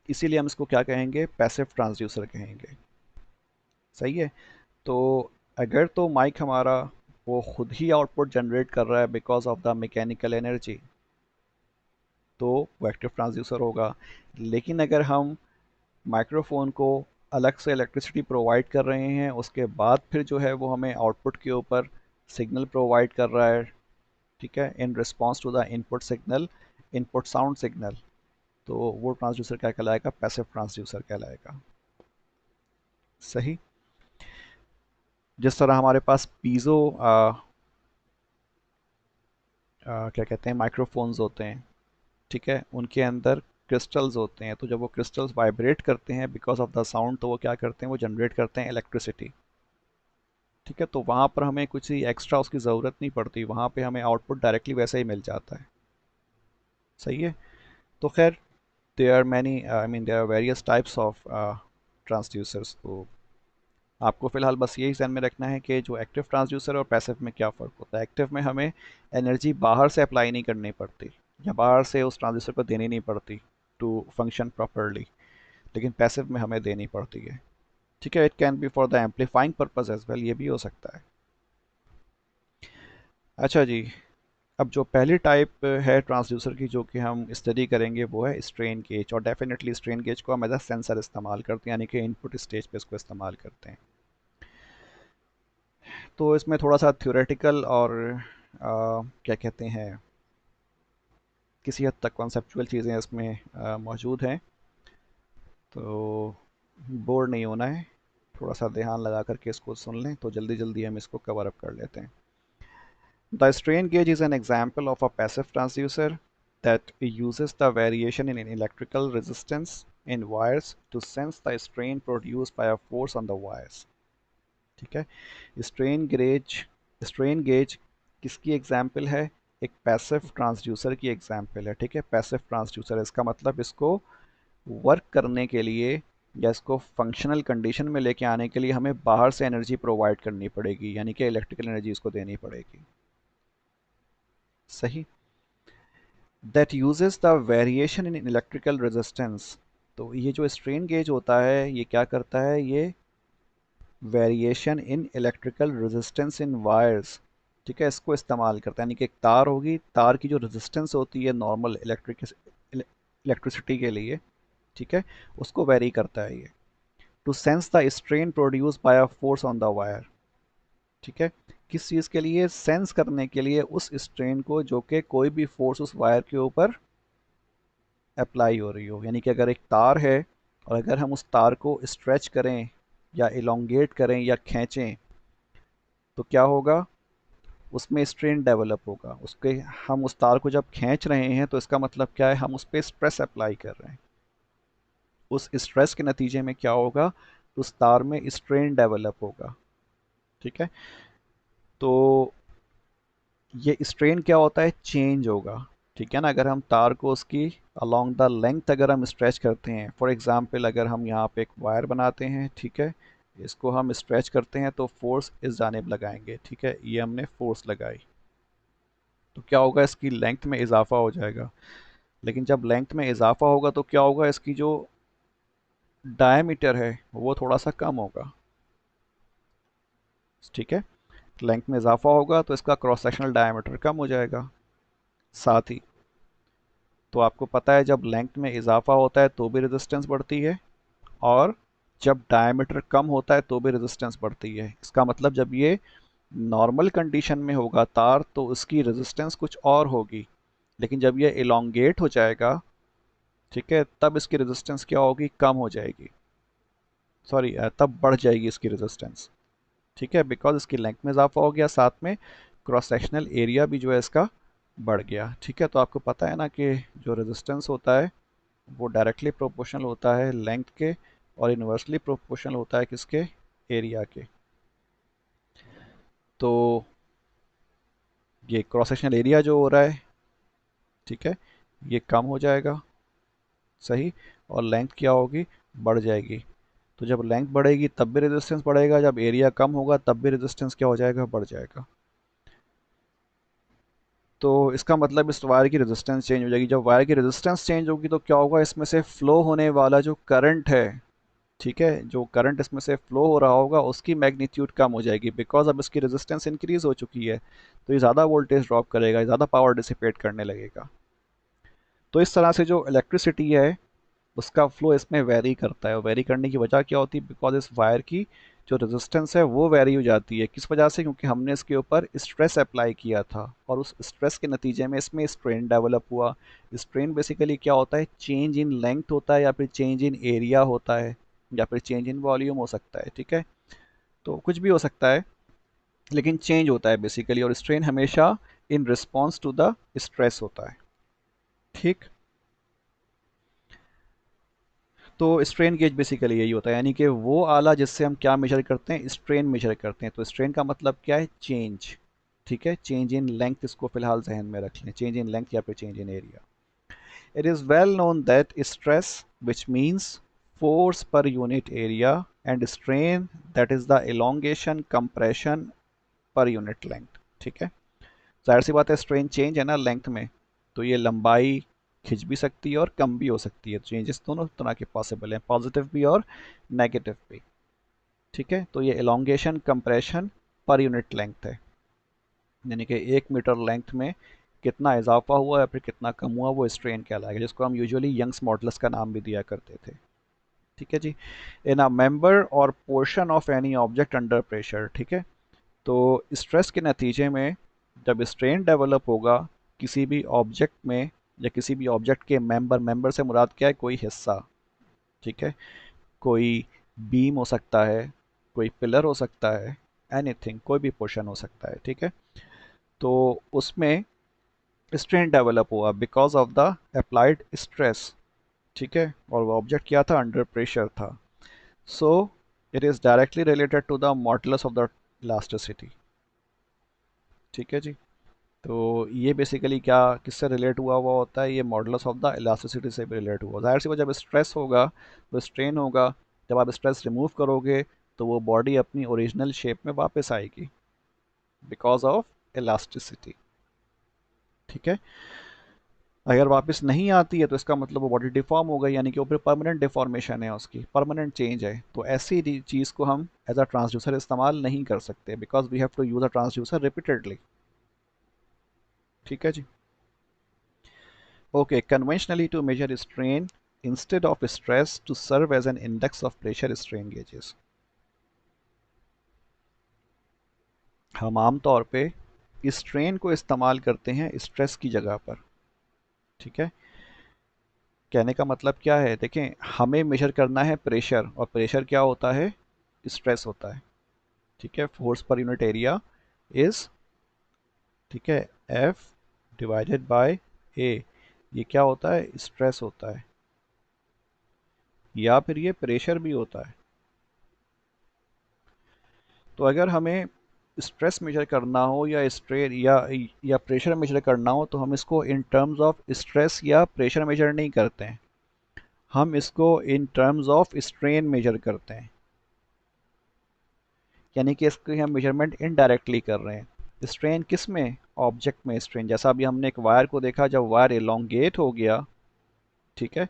इसीलिए हम इसको क्या कहेंगे, पैसिव ट्रांसड्यूसर कहेंगे, सही है। तो अगर तो माइक हमारा वो खुद ही आउटपुट जनरेट कर रहा है because of the mechanical energy, तो वो एक्टिव ट्रांसड्यूसर होगा। लेकिन अगर हम माइक्रोफोन को अलग से इलेक्ट्रिसिटी प्रोवाइड कर रहे हैं, उसके बाद फिर जो है वो हमें आउटपुट के ऊपर सिग्नल प्रोवाइड कर रहा है, ठीक है, in response to the input signal, input sound signal, तो वो ट्रांसड्यूसर क्या कहलाएगा, पैसिव ट्रांसड्यूसर कहलाएगा, सही। जिस तरह हमारे पास पीजो क्या कहते हैं, माइक्रोफोन्स होते हैं, ठीक है, उनके अंदर क्रिस्टल्स होते हैं। तो जब वो क्रिस्टल्स वाइब्रेट करते हैं बिकॉज ऑफ द साउंड, तो वो क्या करते हैं, वो जनरेट करते हैं इलेक्ट्रिसिटी, ठीक है। तो वहाँ पर हमें कुछ ही एक्स्ट्रा उसकी ज़रूरत नहीं पड़ती, वहाँ पे हमें आउटपुट डायरेक्टली वैसे ही मिल जाता है, सही है। तो खैर there are many, I mean there are various types of transducers. तो आपको फिलहाल बस यही ध्यान में रखना है कि जो एक्टिव ट्रांसड्यूसर और पैसिव में क्या फ़र्क होता है। एक्टिव में हमें एनर्जी बाहर से अप्लाई नहीं करनी पड़ती या बाहर से उस ट्रांसड्यूसर को देनी नहीं पड़ती टू फंक्शन प्रॉपरली, लेकिन पैसिव में हमें देनी पड़ती है, ठीक है। It can be for the amplifying purpose as well, ये भी हो सकता है। अच्छा जी, अब जो पहली टाइप है ट्रांसड्यूसर की जो कि हम स्टडी करेंगे वो है स्ट्रेन गेज। और डेफिनेटली स्ट्रेन गेज को हम एज अ सेंसर इस्तेमाल करते हैं, यानी कि इनपुट स्टेज पे इसको इस्तेमाल करते हैं। तो इसमें थोड़ा सा थ्योरेटिकल और क्या कहते हैं, किसी हद तक कॉन्सेप्चुअल चीज़ें इसमें मौजूद हैं। तो बोर नहीं होना है, थोड़ा सा ध्यान लगा करके इसको सुन लें तो जल्दी जल्दी हम इसको कवर अप कर लेते हैं। The strain gauge is an example of a passive transducer that uses the variation in electrical resistance in wires to sense the strain produced by a force on the wires, ठीक है। Strain gauge, strain gauge किसकी example है, एक passive transducer की example है, ठीक है। Passive transducer, इसका मतलब इसको वर्क करने के लिए या इसको फंक्शनल कंडीशन में लेके आने के लिए हमें बाहर से एनर्जी प्रोवाइड करनी पड़ेगी, यानी कि इलेक्ट्रिकल एनर्जी इसको देनी पड़ेगी। सही। That uses the variation in electrical resistance. तो ये जो स्ट्रेन गेज होता है ये क्या करता है, ये variation in electrical resistance in wires, ठीक है, इसको इस्तेमाल करता है। यानी कि एक तार होगी, तार की जो रेजिस्टेंस होती है नॉर्मल इलेक्ट्रिसिटी के लिए, ठीक है, उसको वेरी करता है ये, to sense the strain produce by a force on the wire, ठीक है। किस चीज़ के लिए, सेंस करने के लिए उस स्ट्रेन को जो कि कोई भी फोर्स उस वायर के ऊपर अप्लाई हो रही हो। यानी कि अगर एक तार है और अगर हम उस तार को स्ट्रेच करें या इलोंगेट करें या खींचें तो क्या होगा, उसमें स्ट्रेन डेवलप होगा उसके। हम उस तार को जब खींच रहे हैं तो इसका मतलब क्या है, हम उस पर स्ट्रेस अप्लाई कर रहे हैं। उस स्ट्रेस के नतीजे में क्या होगा, उस तार में स्ट्रेन डेवलप होगा, ठीक है। तो ये स्ट्रेन क्या होता है, चेंज होगा, ठीक है ना। अगर हम तार को उसकी अलोंग द लेंथ अगर हम स्ट्रेच करते हैं, फॉर एग्जांपल अगर हम यहाँ पे एक वायर बनाते हैं, ठीक है, इसको हम स्ट्रेच करते हैं तो फोर्स इस जानिब लगाएंगे, ठीक है, ये हमने फोर्स लगाई तो क्या होगा, इसकी लेंथ में इजाफा हो जाएगा। लेकिन जब लेंथ में इजाफा होगा तो क्या होगा, इसकी जो डायमीटर है वो थोड़ा सा कम होगा, ठीक है। लेंथ में इजाफा होगा तो इसका क्रॉस सेक्शनल डायमीटर कम हो जाएगा। साथ ही तो आपको पता है जब लेंथ में इजाफा होता है तो भी रेजिस्टेंस बढ़ती है, और जब डायमीटर कम होता है तो भी रेजिस्टेंस बढ़ती है। इसका मतलब जब ये नॉर्मल कंडीशन में होगा तार तो उसकी रेजिस्टेंस कुछ और होगी, लेकिन जब ये इलोंगेट हो जाएगा, ठीक है, तब इसकी रेजिस्टेंस क्या होगी, कम हो जाएगी, सॉरी तब बढ़ जाएगी इसकी रेजिस्टेंस, ठीक है, बिकॉज इसकी लेंथ में इजाफा हो गया, साथ में क्रॉस सेक्शनल एरिया भी जो है इसका बढ़ गया, ठीक है। तो आपको पता है ना कि जो रेजिस्टेंस होता है वो डायरेक्टली प्रोपोर्शनल होता है लेंथ के, और इन्वर्सली प्रोपोर्शनल होता है किसके, एरिया के। तो ये क्रॉस सेक्शनल एरिया जो हो रहा है, ठीक है, ये कम हो जाएगा, सही, और लेंथ क्या होगी, बढ़ जाएगी। तो जब लेंथ बढ़ेगी तब भी रेजिस्टेंस बढ़ेगा, जब एरिया कम होगा तब भी रेजिस्टेंस क्या हो जाएगा, बढ़ जाएगा। तो इसका मतलब इस वायर की रेजिस्टेंस चेंज हो जाएगी। जब वायर की रेजिस्टेंस चेंज होगी तो क्या होगा, इसमें से फ्लो होने वाला जो करंट है, ठीक है, जो करंट इसमें से फ्लो हो रहा होगा उसकी मैग्नीट्यूड कम हो जाएगी, बिकॉज अब इसकी रेजिस्टेंस इंक्रीज हो चुकी है, तो ये ज़्यादा वोल्टेज ड्रॉप करेगा, ज़्यादा पावर डिसिपेट करने लगेगा। तो इस तरह से जो इलेक्ट्रिसिटी है उसका फ्लो इसमें वेरी करता है, और वेरी करने की वजह क्या होती है, बिकॉज इस वायर की जो रेजिस्टेंस है वो वेरी हो जाती है। किस वजह से, क्योंकि हमने इसके ऊपर स्ट्रेस अप्लाई किया था और उस स्ट्रेस के नतीजे में इसमें स्ट्रेन डेवलप हुआ। स्ट्रेन बेसिकली क्या होता है, चेंज इन लेंथ होता है, या फिर चेंज इन एरिया होता है, या फिर चेंज इन वॉल्यूम हो सकता है, ठीक है। तो कुछ भी हो सकता है, लेकिन चेंज होता है बेसिकली, और स्ट्रेन हमेशा in response to the stress होता है, ठीक। तो स्ट्रेन गेज बेसिकली यही होता है, यानी कि वो आला जिससे हम क्या मेजर करते हैं, स्ट्रेन मेजर करते हैं। तो स्ट्रेन का मतलब क्या है, चेंज, ठीक है, चेंज इन लेंथ, इसको फिलहाल जहन में रख लें, चेंज इन लेंथ या फिर change in area. It is well known that stress which means force per unit area, and strain that is the elongation compression per unit length, ठीक है। जाहिर सी बात है स्ट्रेन चेंज है ना लेंथ में, तो ये लंबाई खिंच भी सकती है और कम भी हो सकती है। चेंजेस दोनों तरह के पॉसिबल हैं, पॉजिटिव भी और नेगेटिव भी, ठीक है। तो ये elongation compression per unit length है, यानी कि 1 मीटर लेंथ में कितना इजाफा हुआ या फिर कितना कम हुआ वो स्ट्रेन कहलाएगा, जिसको हम यूजुअली यंग्स मॉडुलस का नाम भी दिया करते थे, ठीक है जी। इन अ मेंबर और portion of any object under pressure, ठीक है। तो स्ट्रेस के नतीजे में जब स्ट्रेन डेवलप होगा किसी भी ऑब्जेक्ट में, या किसी भी ऑब्जेक्ट के मेंबर, मेंबर से मुराद क्या है, कोई हिस्सा, ठीक है, कोई बीम हो सकता है, कोई पिलर हो सकता है, एनीथिंग, कोई भी पोर्शन हो सकता है, ठीक है। तो उसमें स्ट्रेन डेवलप हुआ because of the applied stress, ठीक है, और वो ऑब्जेक्ट क्या था, अंडर प्रेशर था। So it is directly related to the modulus of the elasticity, ठीक है जी। तो ये बेसिकली क्या किससे रिलेट हुआ हुआ होता है, ये मॉडुलस ऑफ द इलास्टिसिटी से भी रिलेट हुआ। जाहिर सी बात, जब स्ट्रेस होगा तो स्ट्रेन होगा, जब आप स्ट्रेस रिमूव करोगे तो वो बॉडी अपनी ओरिजिनल शेप में वापस आएगी बिकॉज ऑफ इलास्टिसिटी। ठीक है, अगर वापस नहीं आती है तो इसका मतलब वो बॉडी डिफॉर्म हो गई, यानी कि ऊपर परमानेंट डिफॉर्मेशन है, उसकी परमानेंट चेंज है। तो ऐसी चीज़ को हम एज अ ट्रांसड्यूसर इस्तेमाल नहीं कर सकते because we have to use a transducer repeatedly. ठीक है जी। Okay, conventionally to measure strain instead of stress to serve as an index of pressure strain gauges. हम आमतौर पे स्ट्रेन को इस्तेमाल करते हैं स्ट्रेस की जगह पर। ठीक है, कहने का मतलब क्या है, देखें हमें मेजर करना है प्रेशर, और प्रेशर क्या होता है, स्ट्रेस होता है। ठीक है, force per unit area is, ठीक है, एफ डिवाइडेड बाय ए, ये क्या होता है, स्ट्रेस होता है, या फिर ये प्रेशर भी होता है। तो अगर हमें स्ट्रेस मेजर करना हो या स्ट्रेन या प्रेशर मेजर करना हो तो हम इसको इन टर्म्स ऑफ स्ट्रेस या प्रेशर मेजर नहीं करते हैं, हम इसको in terms of strain measure करते हैं, यानी कि इसकी हम मेजरमेंट इनडायरेक्टली कर रहे हैं। स्ट्रेन किस में, ऑब्जेक्ट में स्ट्रेन। जैसा अभी हमने एक वायर को देखा, जब वायर इलोंगेट हो गया, ठीक है,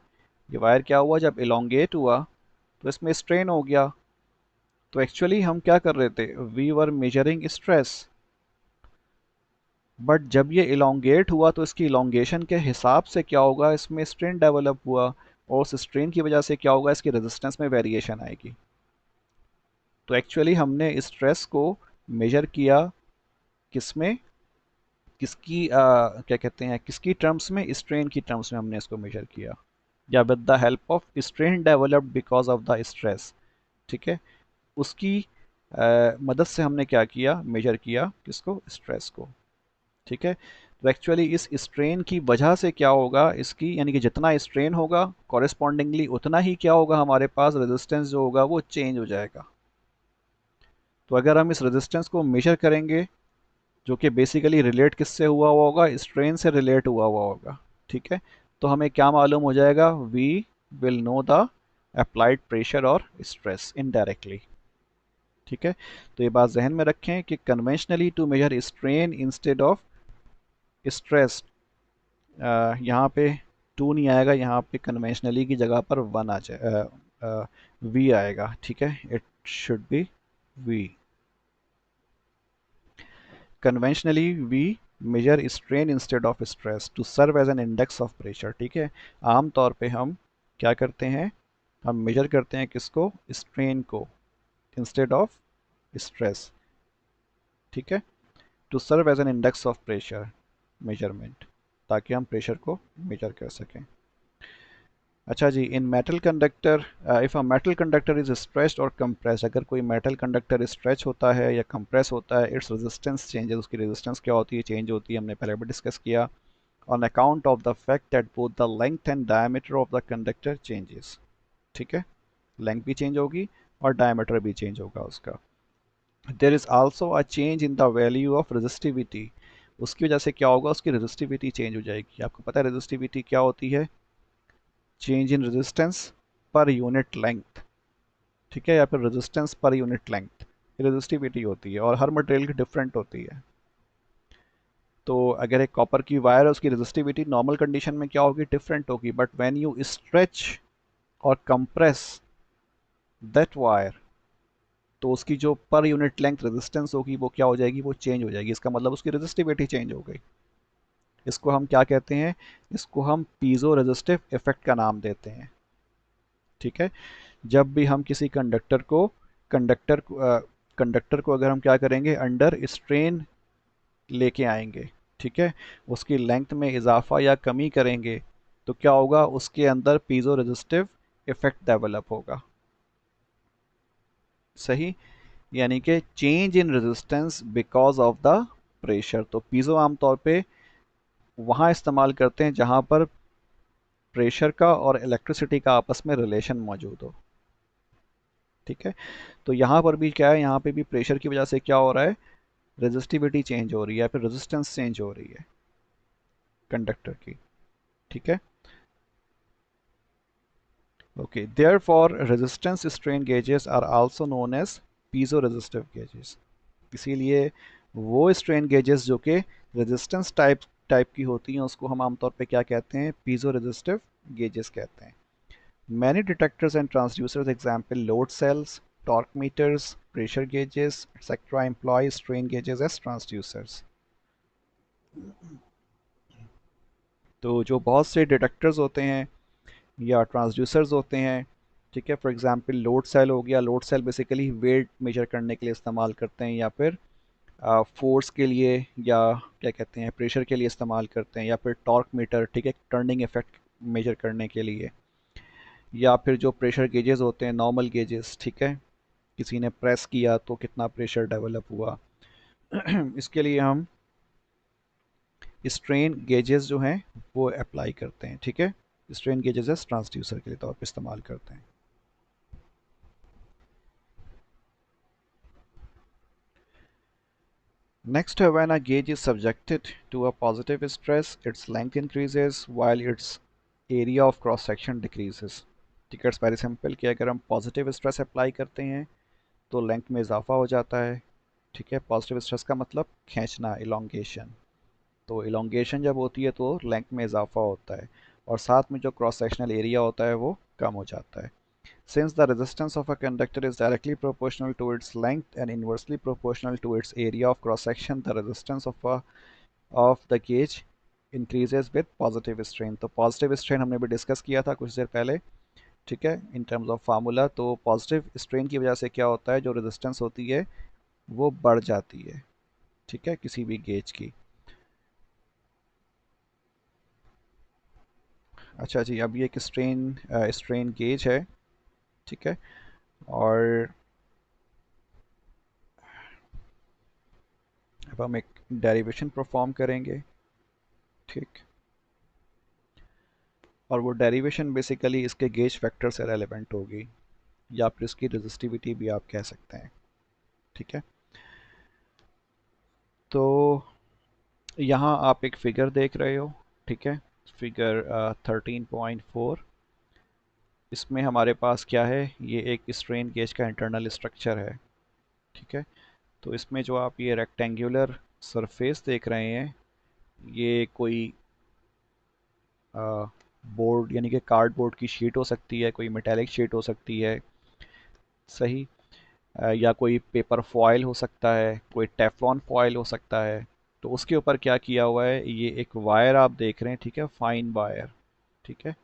ये वायर क्या हुआ, जब इलोंगेट हुआ तो इसमें स्ट्रेन हो गया। तो एक्चुअली हम क्या कर रहे थे, we were measuring stress, but जब ये इलोंगेट हुआ तो इसकी इलोंगेशन के हिसाब से क्या होगा, इसमें स्ट्रेन डेवलप हुआ, और उस स्ट्रेन की वजह से क्या होगा, इसकी रेजिस्टेंस में वेरिएशन आएगी। तो एक्चुअली हमने स्ट्रेस को मेजर किया किसमें, किसकी क्या कहते हैं, किसकी टर्म्स में, स्ट्रेन की टर्म्स में हमने इसको मेजर किया, या with the help of strain developed because of the stress. ठीक है, उसकी मदद से हमने क्या किया, मेजर किया किसको, स्ट्रेस को। ठीक है, तो एक्चुअली इस स्ट्रेन की वजह से क्या होगा, इसकी यानी कि जितना स्ट्रेन होगा कॉरेस्पॉन्डिंगली उतना ही क्या होगा, हमारे पास रेजिस्टेंस जो होगा वो चेंज हो जाएगा। तो अगर हम इस रेजिस्टेंस को मेजर करेंगे, जो कि बेसिकली रिलेट किससे हुआ हुआ होगा, स्ट्रेन से रिलेट हुआ हुआ होगा। ठीक है, तो हमें क्या मालूम हो जाएगा, we will know the applied pressure और स्ट्रेस इनडायरेक्टली। ठीक है, तो ये बात जहन में रखें कि conventionally to measure strain instead of stress, यहाँ पे टू नहीं आएगा, यहाँ पे कन्वेंशनली की जगह पर वन आ जाए, वी आएगा। ठीक है, it should be we. Conventionally we measure strain instead of stress to serve as an index of pressure. ठीक है, आमतौर पे हम क्या करते हैं, हम मेजर करते हैं किसको, स्ट्रेन को, इंस्टेड ऑफ स्ट्रेस। ठीक है, to serve as an index of pressure measurement, ताकि हम प्रेशर को मेजर कर सकें। अच्छा जी, in metal conductor, if a metal conductor is stretched और कंप्रेस्ड, अगर कोई मेटल कंडक्टर स्ट्रेच होता है या कंप्रेस होता है, इट्स रेजिस्टेंस चेंजेस, उसकी रेजिस्टेंस क्या होती है, चेंज होती है, हमने पहले भी डिस्कस किया, on account of the fact that both the length and diameter of the conductor changes. ठीक है, लेंथ भी चेंज होगी और डायमीटर भी चेंज होगा उसका। There is also a change in the value of resistivity, उसकी वजह से क्या होगा, उसकी रेजिस्टिविटी चेंज हो जाएगी। आपको पता है रेजिस्टिविटी क्या होती है, change in resistance per unit length. ठीक है, या फिर resistance per unit length, resistivity होती है, और हर मटेरियल की डिफरेंट होती है। तो अगर एक कॉपर की वायर है, उसकी रेजिस्टिविटी नॉर्मल कंडीशन में क्या होगी, डिफरेंट होगी, बट व्हेन यू स्ट्रेच और कंप्रेस दैट वायर, तो उसकी जो पर यूनिट लेंथ रेजिस्टेंस होगी वो क्या हो जाएगी, वो चेंज हो जाएगी। इसका मतलब उसकी रेजिस्टिविटी चेंज हो गई। इसको हम क्या कहते हैं, इसको हम पीजो रेजिस्टिव इफेक्ट का नाम देते हैं। ठीक है, जब भी हम किसी कंडक्टर को कंडक्टर को अगर हम क्या करेंगे, अंडर स्ट्रेन लेके आएंगे, ठीक है, उसकी लेंथ में इजाफा या कमी करेंगे, तो क्या होगा, उसके अंदर पीजो रेजिस्टिव इफेक्ट डेवलप होगा। सही, यानी कि change in resistance because of the pressure. तो पीजो आमतौर पे वहाँ इस्तेमाल करते हैं जहाँ पर प्रेशर का और इलेक्ट्रिसिटी का आपस में रिलेशन मौजूद हो। ठीक है, तो यहाँ पर भी क्या है, यहाँ पे भी प्रेशर की वजह से क्या हो रहा है, रेजिस्टिविटी चेंज हो रही है या फिर रेजिस्टेंस चेंज हो रही है कंडक्टर की। ठीक है, okay, therefore resistance strain gauges are also known as piezo resistive gauges. इसीलिए वो स्ट्रेन गेजेस जो कि रेजिस्टेंस टाइप टाइप की होती हैं उसको हम आमतौर पे क्या कहते हैं, पीजो रेजिस्टिव गेजेस कहते हैं। Many detectors and transducers example load cells, torque meters, pressure gauges etcetera employ strain gauges as transducers. तो जो बहुत से डिटेक्टर्स होते हैं या ट्रांसड्यूसर्स होते हैं, ठीक है, फॉर एग्जांपल लोड सेल हो गया, load cell basically weight measure करने के लिए इस्तेमाल करते हैं या फिर फोर्स के लिए या क्या कहते हैं प्रेशर के लिए इस्तेमाल करते हैं, या फिर टॉर्क मीटर, ठीक है, टर्निंग इफेक्ट मेजर करने के लिए, या फिर जो प्रेशर गेजेस होते हैं नॉर्मल गेजेस, ठीक है, किसी ने प्रेस किया तो कितना प्रेशर डेवलप हुआ इसके लिए हम स्ट्रेन गेजेस जो हैं वो अप्लाई करते हैं। ठीक है, स्ट्रेन गेजेस ट्रांसड्यूसर के लिए तौर पर इस्तेमाल करते हैं। Next, when a gauge is subjected to a positive stress, its length increases while its area of cross section decreases. ठीक है, इट्स वेरी सिंपल कि अगर हम पॉजिटिव स्ट्रेस अप्लाई करते हैं तो लेंथ में इजाफा हो जाता है। ठीक है, पॉजिटिव स्ट्रेस का मतलब खींचना, इलोंगेशन। तो इलोंगेशन जब होती है तो लेंथ में इजाफा होता है और साथ में जो क्रॉस सेक्शनल एरिया होता है वो कम हो जाता है। Since the resistance of a conductor is directly proportional to its length and inversely proportional to its area of cross section, the resistance of the gauge increases with positive strain. तो positive strain हमने भी discuss किया था कुछ देर पहले, ठीक है, इन terms of formula. तो पॉजिटिव स्ट्रेन की वजह से क्या होता है, जो रेजिस्टेंस होती है वो बढ़ जाती है, ठीक है, किसी भी गेज की। अच्छा जी, अब ये एक स्ट्रेन गेज है, ठीक है, और अब हम एक डेरिवेशन परफॉर्म करेंगे, ठीक, और वो डेरिवेशन बेसिकली इसके गेज फैक्टर से रेलेवेंट होगी या फिर इसकी रेजिस्टिविटी भी आप कह सकते हैं। ठीक है, तो यहाँ आप एक फिगर देख रहे हो, ठीक है, फिगर 13.4। इसमें हमारे पास क्या है, ये एक स्ट्रेन गेज का इंटरनल स्ट्रक्चर है। ठीक है, तो इसमें जो आप ये रेक्टेंगुलर सरफेस देख रहे हैं, ये कोई बोर्ड यानी कि कार्डबोर्ड की शीट हो सकती है, कोई मेटेलिक शीट हो सकती है, सही, या कोई पेपर फॉयल हो सकता है, कोई टेफलॉन फॉयल हो सकता है। तो उसके ऊपर क्या किया हुआ है, ये एक वायर आप देख रहे हैं, ठीक है, फाइन वायर, ठीक है,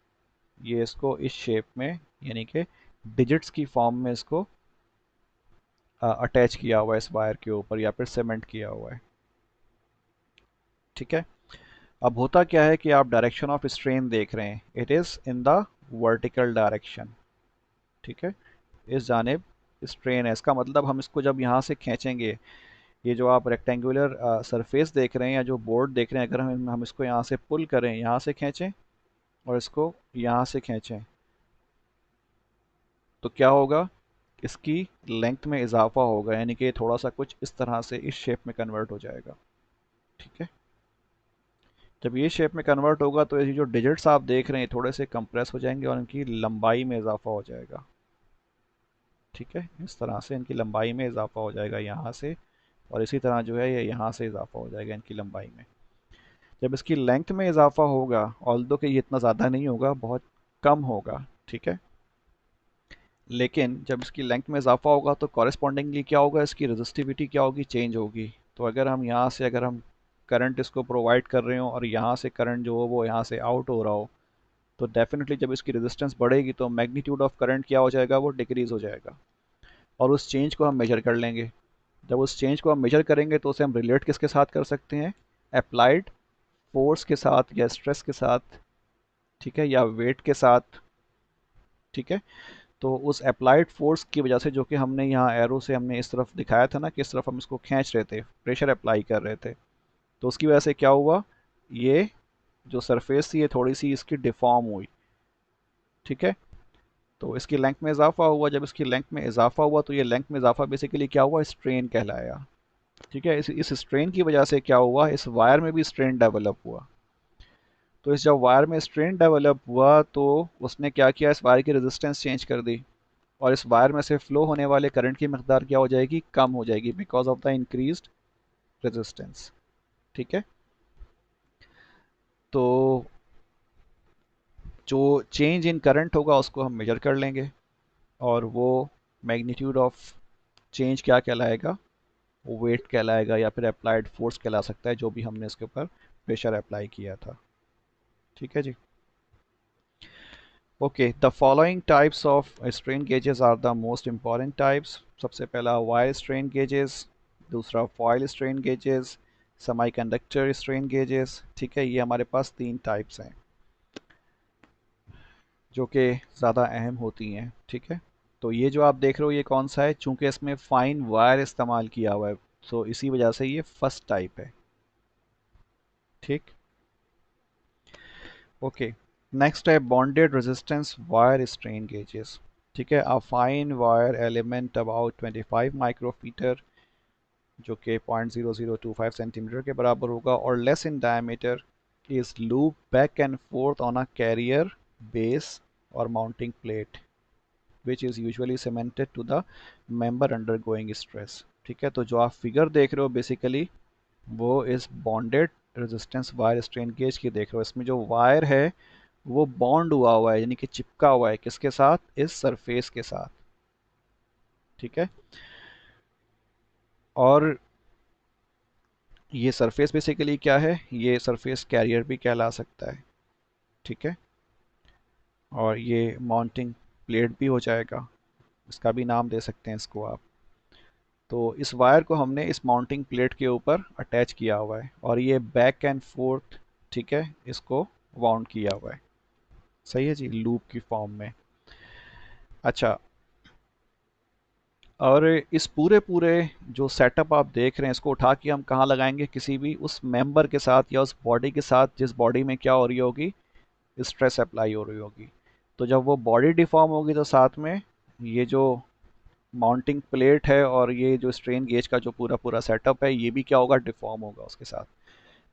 ये इसको इस शेप में यानी कि डिजिट्स की फॉर्म में इसको अटैच किया हुआ है इस वायर के ऊपर या फिर सीमेंट किया हुआ है। ठीक है, अब होता क्या है कि आप डायरेक्शन ऑफ स्ट्रेन देख रहे हैं, it is in the vertical direction. ठीक है, इस जानिब स्ट्रेन है, इसका मतलब हम इसको जब यहाँ से खींचेंगे, ये जो आप रेक्टेंगुलर सरफेस देख रहे हैं या जो बोर्ड देख रहे हैं, अगर हम इसको यहाँ से पुल करें, यहाँ से खींचें और इसको यहाँ से खींचें, तो क्या होगा, इसकी लेंथ में इजाफा होगा, यानी कि थोड़ा सा कुछ इस तरह से इस शेप में कन्वर्ट हो जाएगा। ठीक है, जब ये शेप में कन्वर्ट होगा तो ये जो डिजिट्स आप देख रहे हैं थोड़े से कंप्रेस हो जाएंगे और इनकी लंबाई में इजाफा हो जाएगा। ठीक है, इस तरह से इनकी लंबाई में इजाफा हो जाएगा यहाँ से, और इसी तरह जो है ये यहाँ से इजाफा हो जाएगा इनकी लंबाई में। जब इसकी लेंथ में इजाफा होगा, ऑल्दो कि ये इतना ज़्यादा नहीं होगा, बहुत कम होगा, ठीक है, लेकिन जब इसकी लेंथ में इजाफा होगा तो कॉरेस्पॉन्डिंगली क्या होगा, इसकी रेजिस्टिविटी क्या होगी, चेंज होगी। तो अगर हम यहाँ से अगर हम करंट इसको प्रोवाइड कर रहे हो और यहाँ से करंट जो हो वो यहाँ से आउट हो रहा हो, तो डेफिनेटली जब इसकी रेजिस्टेंस बढ़ेगी तो मैग्नीट्यूड ऑफ करंट क्या हो जाएगा, वो डिक्रीज हो जाएगा, और उस चेंज को हम मेजर कर लेंगे। जब उस चेंज को हम मेजर करेंगे तो उसे हम रिलेट किसके साथ कर सकते हैं, अप्लाइड फोर्स के साथ या स्ट्रेस के साथ, ठीक है, या वेट के साथ। ठीक है, तो उस अप्लाइड फोर्स की वजह से जो कि हमने यहाँ एरो से हमने इस तरफ दिखाया था ना कि इस तरफ हम इसको खींच रहे थे, प्रेशर अप्लाई कर रहे थे, तो उसकी वजह से क्या हुआ, ये जो सरफेस थी ये थोड़ी सी इसकी डिफॉर्म हुई। ठीक है, तो इसकी लेंथ में इजाफा हुआ, जब इसकी लेंथ में इजाफा हुआ तो ये लेंथ में इजाफा बेसिकली क्या हुआ, स्ट्रेन कहलाया। ठीक है, इस स्ट्रेन की वजह से क्या हुआ, इस वायर में भी स्ट्रेन डेवलप हुआ। तो इस जब वायर में स्ट्रेन डेवलप हुआ तो उसने क्या किया, इस वायर की रेजिस्टेंस चेंज कर दी, और इस वायर में से फ्लो होने वाले करंट की मकदार क्या हो जाएगी, कम हो जाएगी, because of the increased resistance. ठीक है, तो जो चेंज इन करंट होगा उसको हम मेजर कर लेंगे, और वो मैग्नीट्यूड ऑफ चेंज क्या कहलाएगा, वो वेट कहलाएगा, या फिर अप्लाइड फोर्स कहला सकता है, जो भी हमने इसके ऊपर प्रेशर अप्लाई किया था। ठीक है जी। Okay, the following types of strain gauges are the most important types. सबसे पहला वायर स्ट्रेन गेजेस, दूसरा foil strain gauges, semiconductor strain gauges. ठीक है, ये हमारे पास तीन टाइप्स हैं जो कि ज़्यादा अहम होती हैं। ठीक है, तो ये जो आप देख रहे हो ये कौन सा है, चूंकि इसमें फाइन वायर इस्तेमाल किया हुआ है, तो इसी वजह से ये फर्स्ट टाइप है। ठीक, ओके, नेक्स्ट है bonded resistance wire strain gauges. ठीक है, a fine wire element about 25 micrometre, जो कि 0.0025 सेंटीमीटर के बराबर होगा, और less in diameter, is loop back and forth on a carrier base और mounting plate which is usually cemented to the member undergoing stress। ठीक है, तो जो आप फिगर देख रहे हो बेसिकली वो इस bonded resistance wire strain gauge की देख रहे हो। इसमें जो वायर है वो बॉन्ड हुआ हुआ है, यानी कि चिपका हुआ है, किसके साथ, इस सरफेस के साथ। ठीक है, और ये सरफेस बेसिकली क्या है, ये सरफेस कैरियर भी कहला सकता है। ठीक है, और ये माउंटिंग प्लेट भी हो जाएगा, इसका भी नाम दे सकते हैं इसको आप। तो इस वायर को हमने इस माउंटिंग प्लेट के ऊपर अटैच किया हुआ है, और ये बैक एंड फोर्थ, ठीक है, इसको वाउंड किया हुआ है। सही है जी, लूप की फॉर्म में। अच्छा, और इस पूरे पूरे जो सेटअप आप देख रहे हैं, इसको उठा के हम कहाँ लगाएंगे, किसी भी उस मेंबर के साथ या उस बॉडी के साथ जिस बॉडी में क्या हो रही होगी, स्ट्रेस अप्लाई हो रही होगी। तो जब वो बॉडी डिफॉर्म होगी तो साथ में ये जो माउंटिंग प्लेट है और ये जो स्ट्रेन गेज का जो पूरा पूरा सेटअप है, ये भी क्या होगा, डिफॉर्म होगा उसके साथ।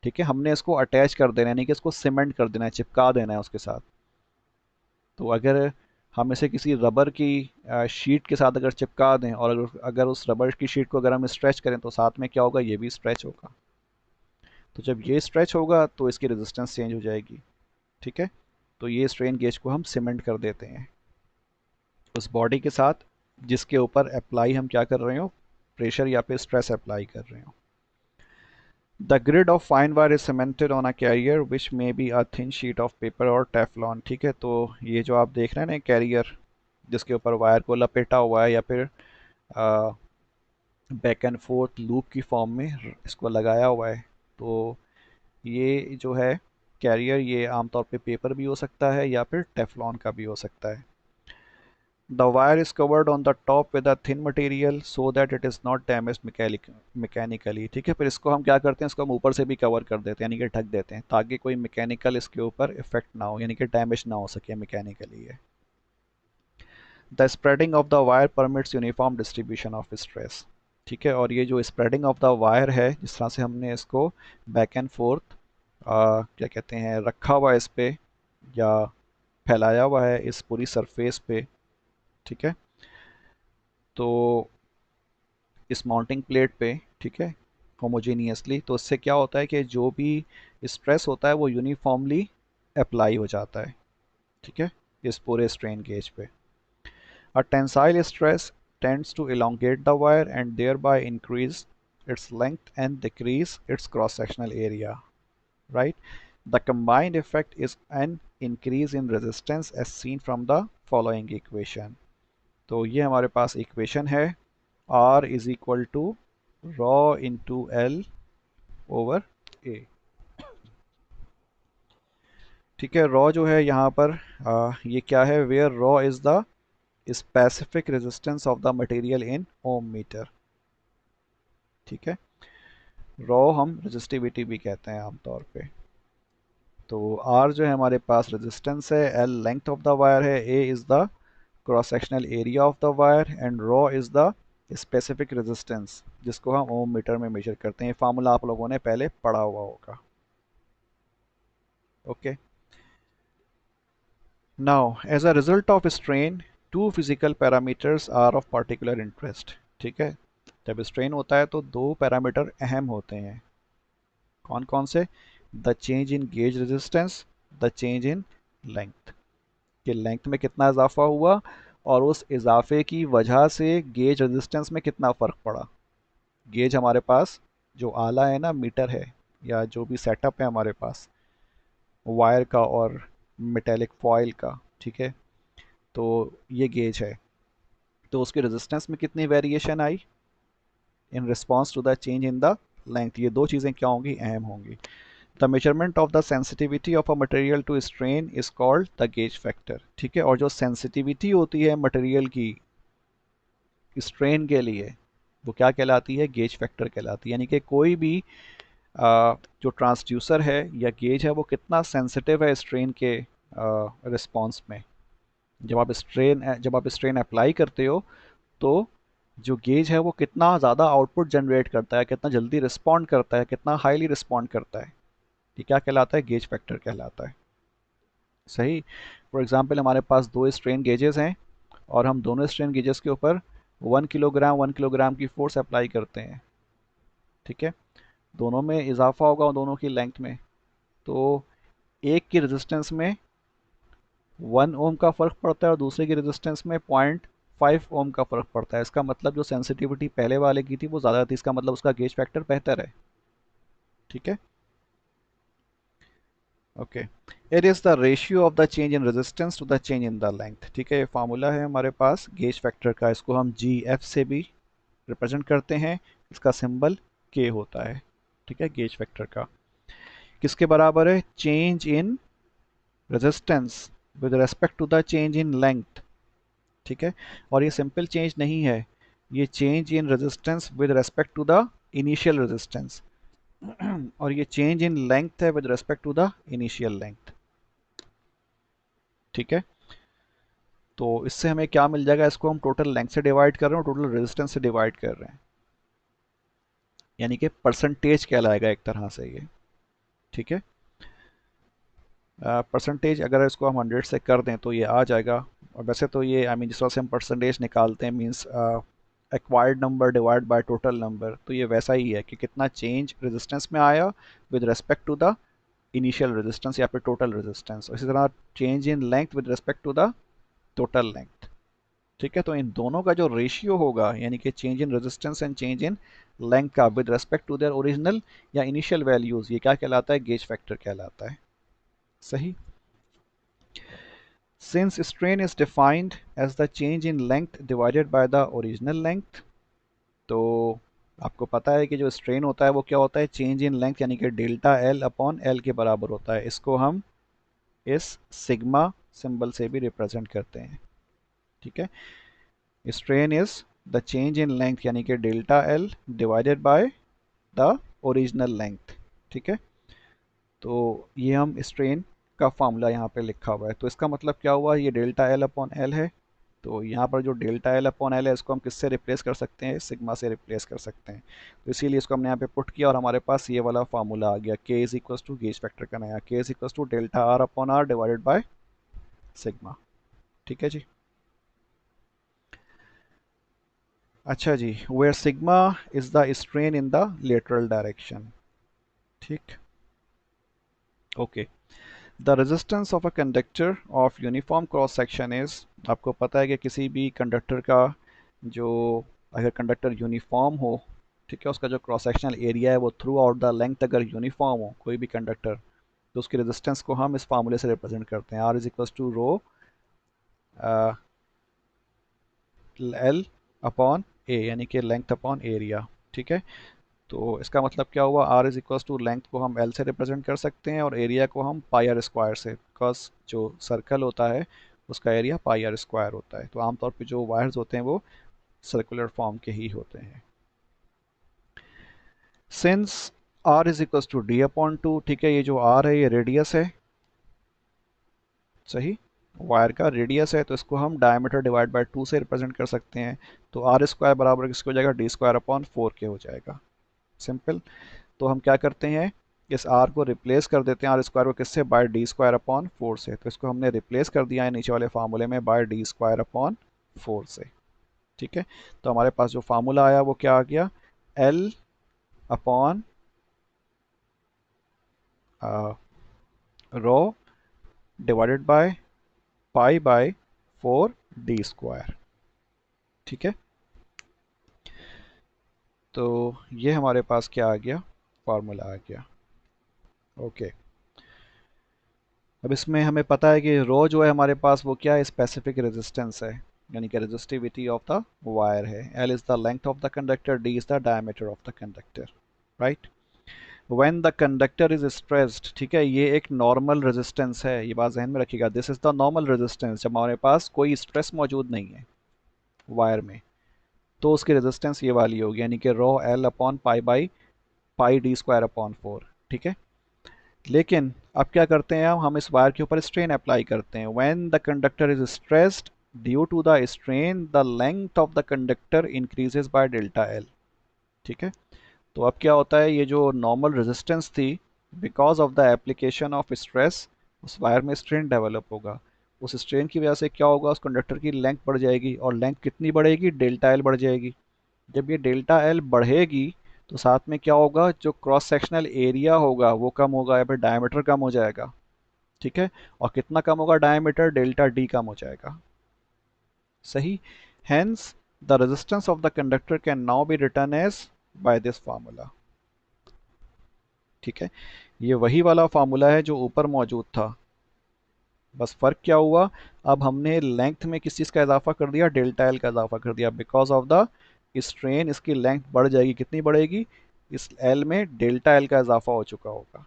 ठीक है, हमने इसको अटैच कर देना है, यानी कि इसको सीमेंट कर देना है, चिपका देना है उसके साथ। तो अगर हम इसे किसी रबर की शीट के साथ अगर चिपका दें, और अगर उस रबर की शीट को अगर हम स्ट्रेच करें तो साथ में क्या होगा, ये भी स्ट्रेच होगा। तो जब ये स्ट्रेच होगा तो इसकी रेजिस्टेंस चेंज हो जाएगी। ठीक है, तो ये स्ट्रेन गेज को हम सीमेंट कर देते हैं उस बॉडी के साथ जिसके ऊपर अप्लाई हम क्या कर रहे हो, प्रेशर या फिर स्ट्रेस अप्लाई कर रहे हो। The grid of fine wire is cemented on a carrier which may be a thin sheet of paper और टेफलॉन। ठीक है, तो ये जो आप देख रहे हैं ना कैरियर, जिसके ऊपर वायर को लपेटा हुआ है या फिर बैक एंड फोर्थ लूप की फॉर्म में इसको लगाया हुआ है, तो ये जो है कैरियर, ये आमतौर पे पेपर भी हो सकता है या फिर टेफलॉन का भी हो सकता है। The wire is covered on the top with a thin material so that it is not damaged mechanically। ठीक है, फिर इसको हम क्या करते हैं, इसको हम ऊपर से भी कवर कर देते हैं, यानी कि ढक देते हैं, ताकि कोई मैकेनिकल इसके ऊपर इफेक्ट ना हो, यानी कि डैमेज ना हो सके मैकेनिकली ये। The spreading of the wire permits uniform distribution of stress. ठीक है, और ये जो स्प्रेडिंग ऑफ द वायर है, जिस तरह से हमने इसको बैक एंड फोर्थ क्या कहते हैं, रखा हुआ है इस पे, या फैलाया हुआ है इस पूरी सरफेस पे। ठीक है, तो इस माउंटिंग प्लेट पे, ठीक है, होमोजेनियसली, तो इससे क्या होता है कि जो भी स्ट्रेस होता है वो यूनिफॉर्मली अप्लाई हो जाता है। ठीक है, इस पूरे स्ट्रेन गेज पे। A tensile stress tends to elongate the wire and thereby increase its length and decrease its cross sectional area, right? The combined effect is an increase in resistance as seen from the following equation। तो ये हमारे पास equation है, R is equal to rho into L over A. ठीक है, raw जो है यहाँ पर ये क्या है, where rho is the specific resistance of the material in ohm metre. ठीक है, रॉ हम रेजिस्टिविटी भी कहते हैं आमतौर पे। तो आर जो है हमारे पास रेजिस्टेंस है, L length of the wire है, A is the cross sectional area of the wire, and rho is the specific resistance जिसको हम ओम मीटर में मेजर करते हैं, फार्मूला आप लोगों ने पहले पढ़ा हुआ होगा। Okay, now as a result of strain two physical parameters are of particular interest. ठीक है, जब स्ट्रेन होता है तो दो पैरामीटर अहम होते हैं। कौन कौन से? The change in gauge resistance, the change in length, कि लेंथ में कितना इजाफा हुआ और उस इजाफे की वजह से गेज रेजिस्टेंस में कितना फ़र्क पड़ा। गेज हमारे पास जो आला है ना, मीटर है, या जो भी सेटअप है हमारे पास वायर का और मेटेलिक फॉयल का, ठीक है, तो ये गेज है, तो उसकी रेजिस्टेंस में कितनी वेरिएशन आई in response to the change in the length. ये दो चीज़ें क्या होंगी? अहम होंगी। The measurement of the sensitivity of a material to strain is called the gauge factor. ठीक है, और जो सेंसिटिविटी होती है मटेरियल की स्ट्रेन के लिए, वो क्या कहलाती है? गेज फैक्टर कहलाती है। यानी कि कोई भी जो ट्रांसड्यूसर है या गेज है वो कितना सेंसिटिव है स्ट्रेन के रिस्पॉन्स में। जब आप स्ट्रेन अप्लाई करते हो तो जो गेज है वो कितना ज़्यादा आउटपुट जनरेट करता है, कितना जल्दी रिस्पॉन्ड करता है, कितना हाईली रिस्पॉन्ड करता है, ये क्या कहलाता है? गेज फैक्टर कहलाता है। सही। फॉर एग्जांपल हमारे पास दो स्ट्रेन गेजेस हैं और हम दोनों स्ट्रेन गेजेस के ऊपर 1 किलोग्राम की फोर्स अप्लाई करते हैं। ठीक है, दोनों में इजाफा होगा दोनों की लेंथ में, तो एक की रेजिस्टेंस में 1 ओम का फ़र्क पड़ता है और दूसरे की रेजिस्टेंस में 0.5 ओम का फ़र्क पड़ता है। इसका मतलब जो सेंसिटिविटी पहले वाले की थी वो ज़्यादा थी, इसका मतलब उसका गेज फैक्टर बेहतर है। ठीक है, okay. It is the ratio of the change in resistance to the change in the length. ठीक है, ये फार्मूला है हमारे पास गेज फैक्टर का, इसको हम जी एफ से भी रिप्रेजेंट करते हैं। इसका सिंबल के होता है। ठीक है, गेज फैक्टर का किसके बराबर है? Change in resistance with respect to the change in length. ठीक है, और ये सिंपल चेंज नहीं है, ये change in resistance with respect to the initial resistance और ये चेंज इन लेंथ है with respect to the initial length. ठीक है, तो इससे हमें क्या मिल जाएगा? इसको हम टोटल लेंथ से डिवाइड कर रहे हैं और टोटल रेजिस्टेंस से डिवाइड कर रहे हैं, यानी कि परसेंटेज कहलाएगा एक तरह से ये। ठीक है, परसेंटेज अगर इसको हम 100 से कर दें तो ये आ जाएगा। और वैसे तो ये जिस तरह से हम परसेंटेज निकालते हैं means acquired number divide by total number, तो ये वैसा ही है कि कितना चेंज रेजिस्टेंस में आया with respect to the initial resistance या फिर टोटल रेजिस्टेंस। इसी तरह change in length with respect to the total length. ठीक है, तो इन दोनों का जो रेशियो होगा, यानी कि change in resistance and change in length का with respect to their original या इनिशियल वैल्यूज, ये क्या कहलाता है? गेज फैक्टर कहलाता है। सही। Since strain is defined as the change in length divided by the original length, तो आपको पता है कि जो स्ट्रेन होता है वो क्या होता है? चेंज इन लेंथ, यानी कि डेल्टा एल अपॉन एल के बराबर होता है। इसको हम इस सिग्मा सिंबल से भी रिप्रेजेंट करते हैं। ठीक है, strain is the change in length यानी कि delta L divided by the original length. ठीक है, तो ये हम स्ट्रेन का फार्मूला यहाँ पे लिखा हुआ है। तो इसका मतलब क्या हुआ? ये डेल्टा एल अपॉन एल है, तो यहाँ पर जो डेल्टा एल अपॉन एल है इसको हम किससे रिप्लेस कर सकते हैं? सिग्मा से रिप्लेस कर सकते हैं। तो इसीलिए इसको हमने यहाँ पे पुट किया और हमारे पास ये वाला फार्मूला आ गया, K is equal to gauge factor का नया, K is equal to delta R upon R divided by sigma. ठीक है जी। अच्छा जी, where sigma is the strain in the lateral direction. ठीक, okay. The resistance of a conductor of uniform cross section is, आपको पता है कि किसी भी कंडक्टर का जो, अगर कंडक्टर यूनिफॉर्म हो, ठीक है, उसका जो क्रॉस सेक्शनल एरिया है वो थ्रू आउट द लेंथ अगर यूनिफॉर्म हो कोई भी कंडक्टर, तो उसकी रेजिस्टेंस को हम इस फार्मूले से रिप्रेजेंट करते हैं, R is equal to rho L upon A, यानी कि लेंथ अपॉन एरिया। ठीक है, तो इसका मतलब क्या हुआ? R is equal to length को हम एल से रिप्रेजेंट कर सकते हैं और एरिया को हम पाई आर स्क्वायर से, बिकॉज जो सर्कल होता है उसका एरिया पाई आर स्क्वायर होता है। तो आमतौर पे जो वायर्स होते हैं वो सर्कुलर फॉर्म के ही होते हैं। Since R is equal to D upon two, ठीक है, ये जो आर है ये रेडियस है। सही, वायर का रेडियस है तो इसको हम डायमीटर डिवाइड बाय 2 से रिप्रेजेंट कर सकते हैं। तो आर स्क्वायर बराबर किसको हो जाएगा, डी स्क्वायर अपॉन 4 के हो जाएगा। सिंपल। तो हम क्या करते हैं, इस आर को रिप्लेस कर देते हैं आर स्क्वायर को किससे, बाय डी स्क्वायर अपॉन 4 से। तो इसको हमने रिप्लेस कर दिया है नीचे वाले फार्मूले में बाय डी स्क्वायर अपॉन 4 से। ठीक है। तो हमारे पास जो फार्मूला आया वो क्या आ गया, L upon rho divided by pi bye 4 D square. ठीक है। तो ये हमारे पास क्या आ गया, फार्मूला आ गया। ओके। अब इसमें हमें पता है कि रो जो है हमारे पास वो क्या है, स्पेसिफिक रेजिस्टेंस है, यानी कि रेजिस्टिविटी ऑफ द वायर है। L is the length of the conductor, D is the diameter of the conductor. Right. When the conductor is stressed, ठीक है, ये एक नॉर्मल रेजिस्टेंस है, ये बात जहन में रखिएगा। This is the normal resistance, जब हमारे पास कोई स्ट्रेस मौजूद नहीं है वायर में, तो उसकी रेजिस्टेंस ये वाली होगी, यानी कि रो L upon pi by pi D square upon 4। ठीक है। लेकिन अब क्या करते हैं, हम इस वायर के ऊपर स्ट्रेन अप्लाई करते हैं। When the conductor is stressed due to the strain, the length of the conductor increases by delta L. ठीक है। तो अब क्या होता है, ये जो नॉर्मल रेजिस्टेंस थी, because of the application of stress उस वायर में स्ट्रेन डेवलप होगा। उस स्ट्रेन की वजह से क्या होगा, उस कंडक्टर की लेंथ बढ़ जाएगी, और लेंथ कितनी बढ़ेगी, डेल्टा एल बढ़ जाएगी। जब ये डेल्टा एल बढ़ेगी तो साथ में क्या होगा, जो क्रॉस सेक्शनल एरिया होगा वो कम होगा, या फिर डायमीटर कम हो जाएगा। ठीक है। और कितना कम होगा डायमीटर, डेल्टा डी कम हो जाएगा। सही। Hence the resistance of the conductor can now be return as by this formula. ठीक है। ये वही वाला फार्मूला है जो ऊपर मौजूद था, बस फर्क क्या हुआ, अब हमने लेंथ में किस चीज़ का इजाफा कर दिया, डेल्टा एल का इजाफा कर दिया। बिकॉज ऑफ द स्ट्रेन इसकी लेंथ बढ़ जाएगी, कितनी बढ़ेगी, इस एल में डेल्टा एल का इजाफा हो चुका होगा।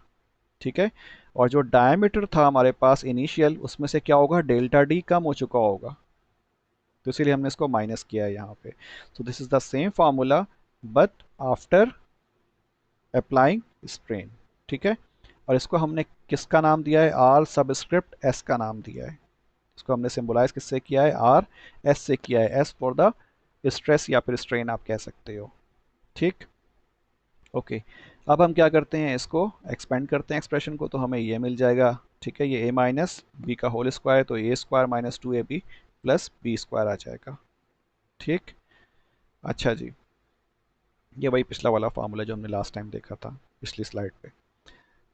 ठीक है। और जो डायमीटर था हमारे पास इनिशियल, उसमें से क्या होगा, डेल्टा डी कम हो चुका होगा, तो इसीलिए हमने इसको माइनस किया है यहाँ पे। So this is the same formula but after applying strain. ठीक है। और इसको हमने किसका नाम दिया है, आर सबस्क्रिप्ट एस का नाम दिया है। इसको हमने सिंबलाइज किससे किया है, आर एस से किया है, एस फॉर द स्ट्रेस या फिर स्ट्रेन आप कह सकते हो। ठीक। ओके। अब हम क्या करते हैं, इसको एक्सपेंड करते हैं एक्सप्रेशन को, तो हमें ये मिल जाएगा। ठीक है। ये a माइनस बी का होल स्क्वायर, तो A square minus 2ab plus B square आ जाएगा। ठीक। अच्छा जी, ये वही पिछला वाला फार्मूला जो हमने लास्ट टाइम देखा था पिछली स्लाइड पे।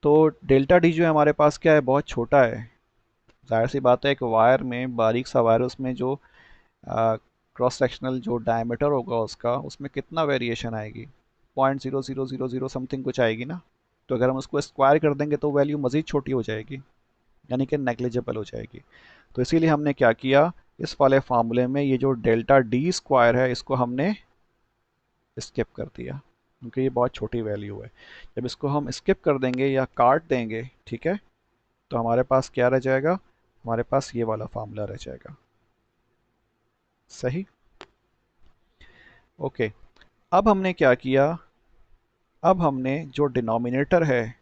तो डेल्टा डी जो है हमारे पास क्या है, बहुत छोटा है। जाहिर सी बात है, एक वायर में बारीक सा वायर, उसमें जो क्रॉस सेक्शनल जो डायमीटर होगा उसका, उसमें कितना वेरिएशन आएगी, 0.0000 समथिंग कुछ आएगी ना। तो अगर हम उसको स्क्वायर कर देंगे तो वैल्यू मज़ीद छोटी हो जाएगी, यानी कि नेग्लिजिबल हो जाएगी। तो इसीलिए हमने क्या किया, इस वाले फार्मूले में ये जो डेल्टा डी स्क्वायर है इसको हमने स्किप कर दिया, क्योंकि ये बहुत छोटी वैल्यू है। जब इसको हम स्किप कर देंगे या काट देंगे, ठीक है, तो हमारे पास क्या रह जाएगा, हमारे पास ये वाला फार्मूला रह जाएगा। सही। ओके। अब हमने क्या किया, अब हमने जो डिनोमिनेटर है,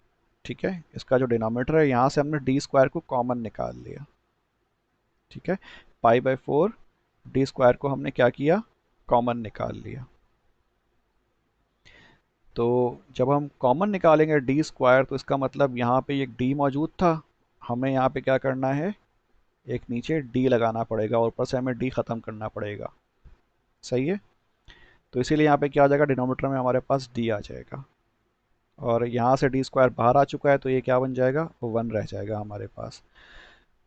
ठीक है, इसका जो डिनोमिनेटर है, यहाँ से हमने डी स्क्वायर को कॉमन निकाल लिया। ठीक है। पाई बाय 4 डी स्क्वायर को हमने क्या किया, कॉमन निकाल लिया। तो जब हम कॉमन निकालेंगे डी स्क्वायर, तो इसका मतलब यहाँ पे एक डी मौजूद था, हमें यहाँ पे क्या करना है, एक नीचे डी लगाना पड़ेगा और ऊपर से हमें डी ख़त्म करना पड़ेगा। सही है। तो इसीलिए यहाँ पे क्या आ जाएगा, डिनोमीटर में हमारे पास डी आ जाएगा, और यहाँ से डी स्क्वायर बाहर आ चुका है, तो ये क्या बन जाएगा, 1 रह जाएगा हमारे पास।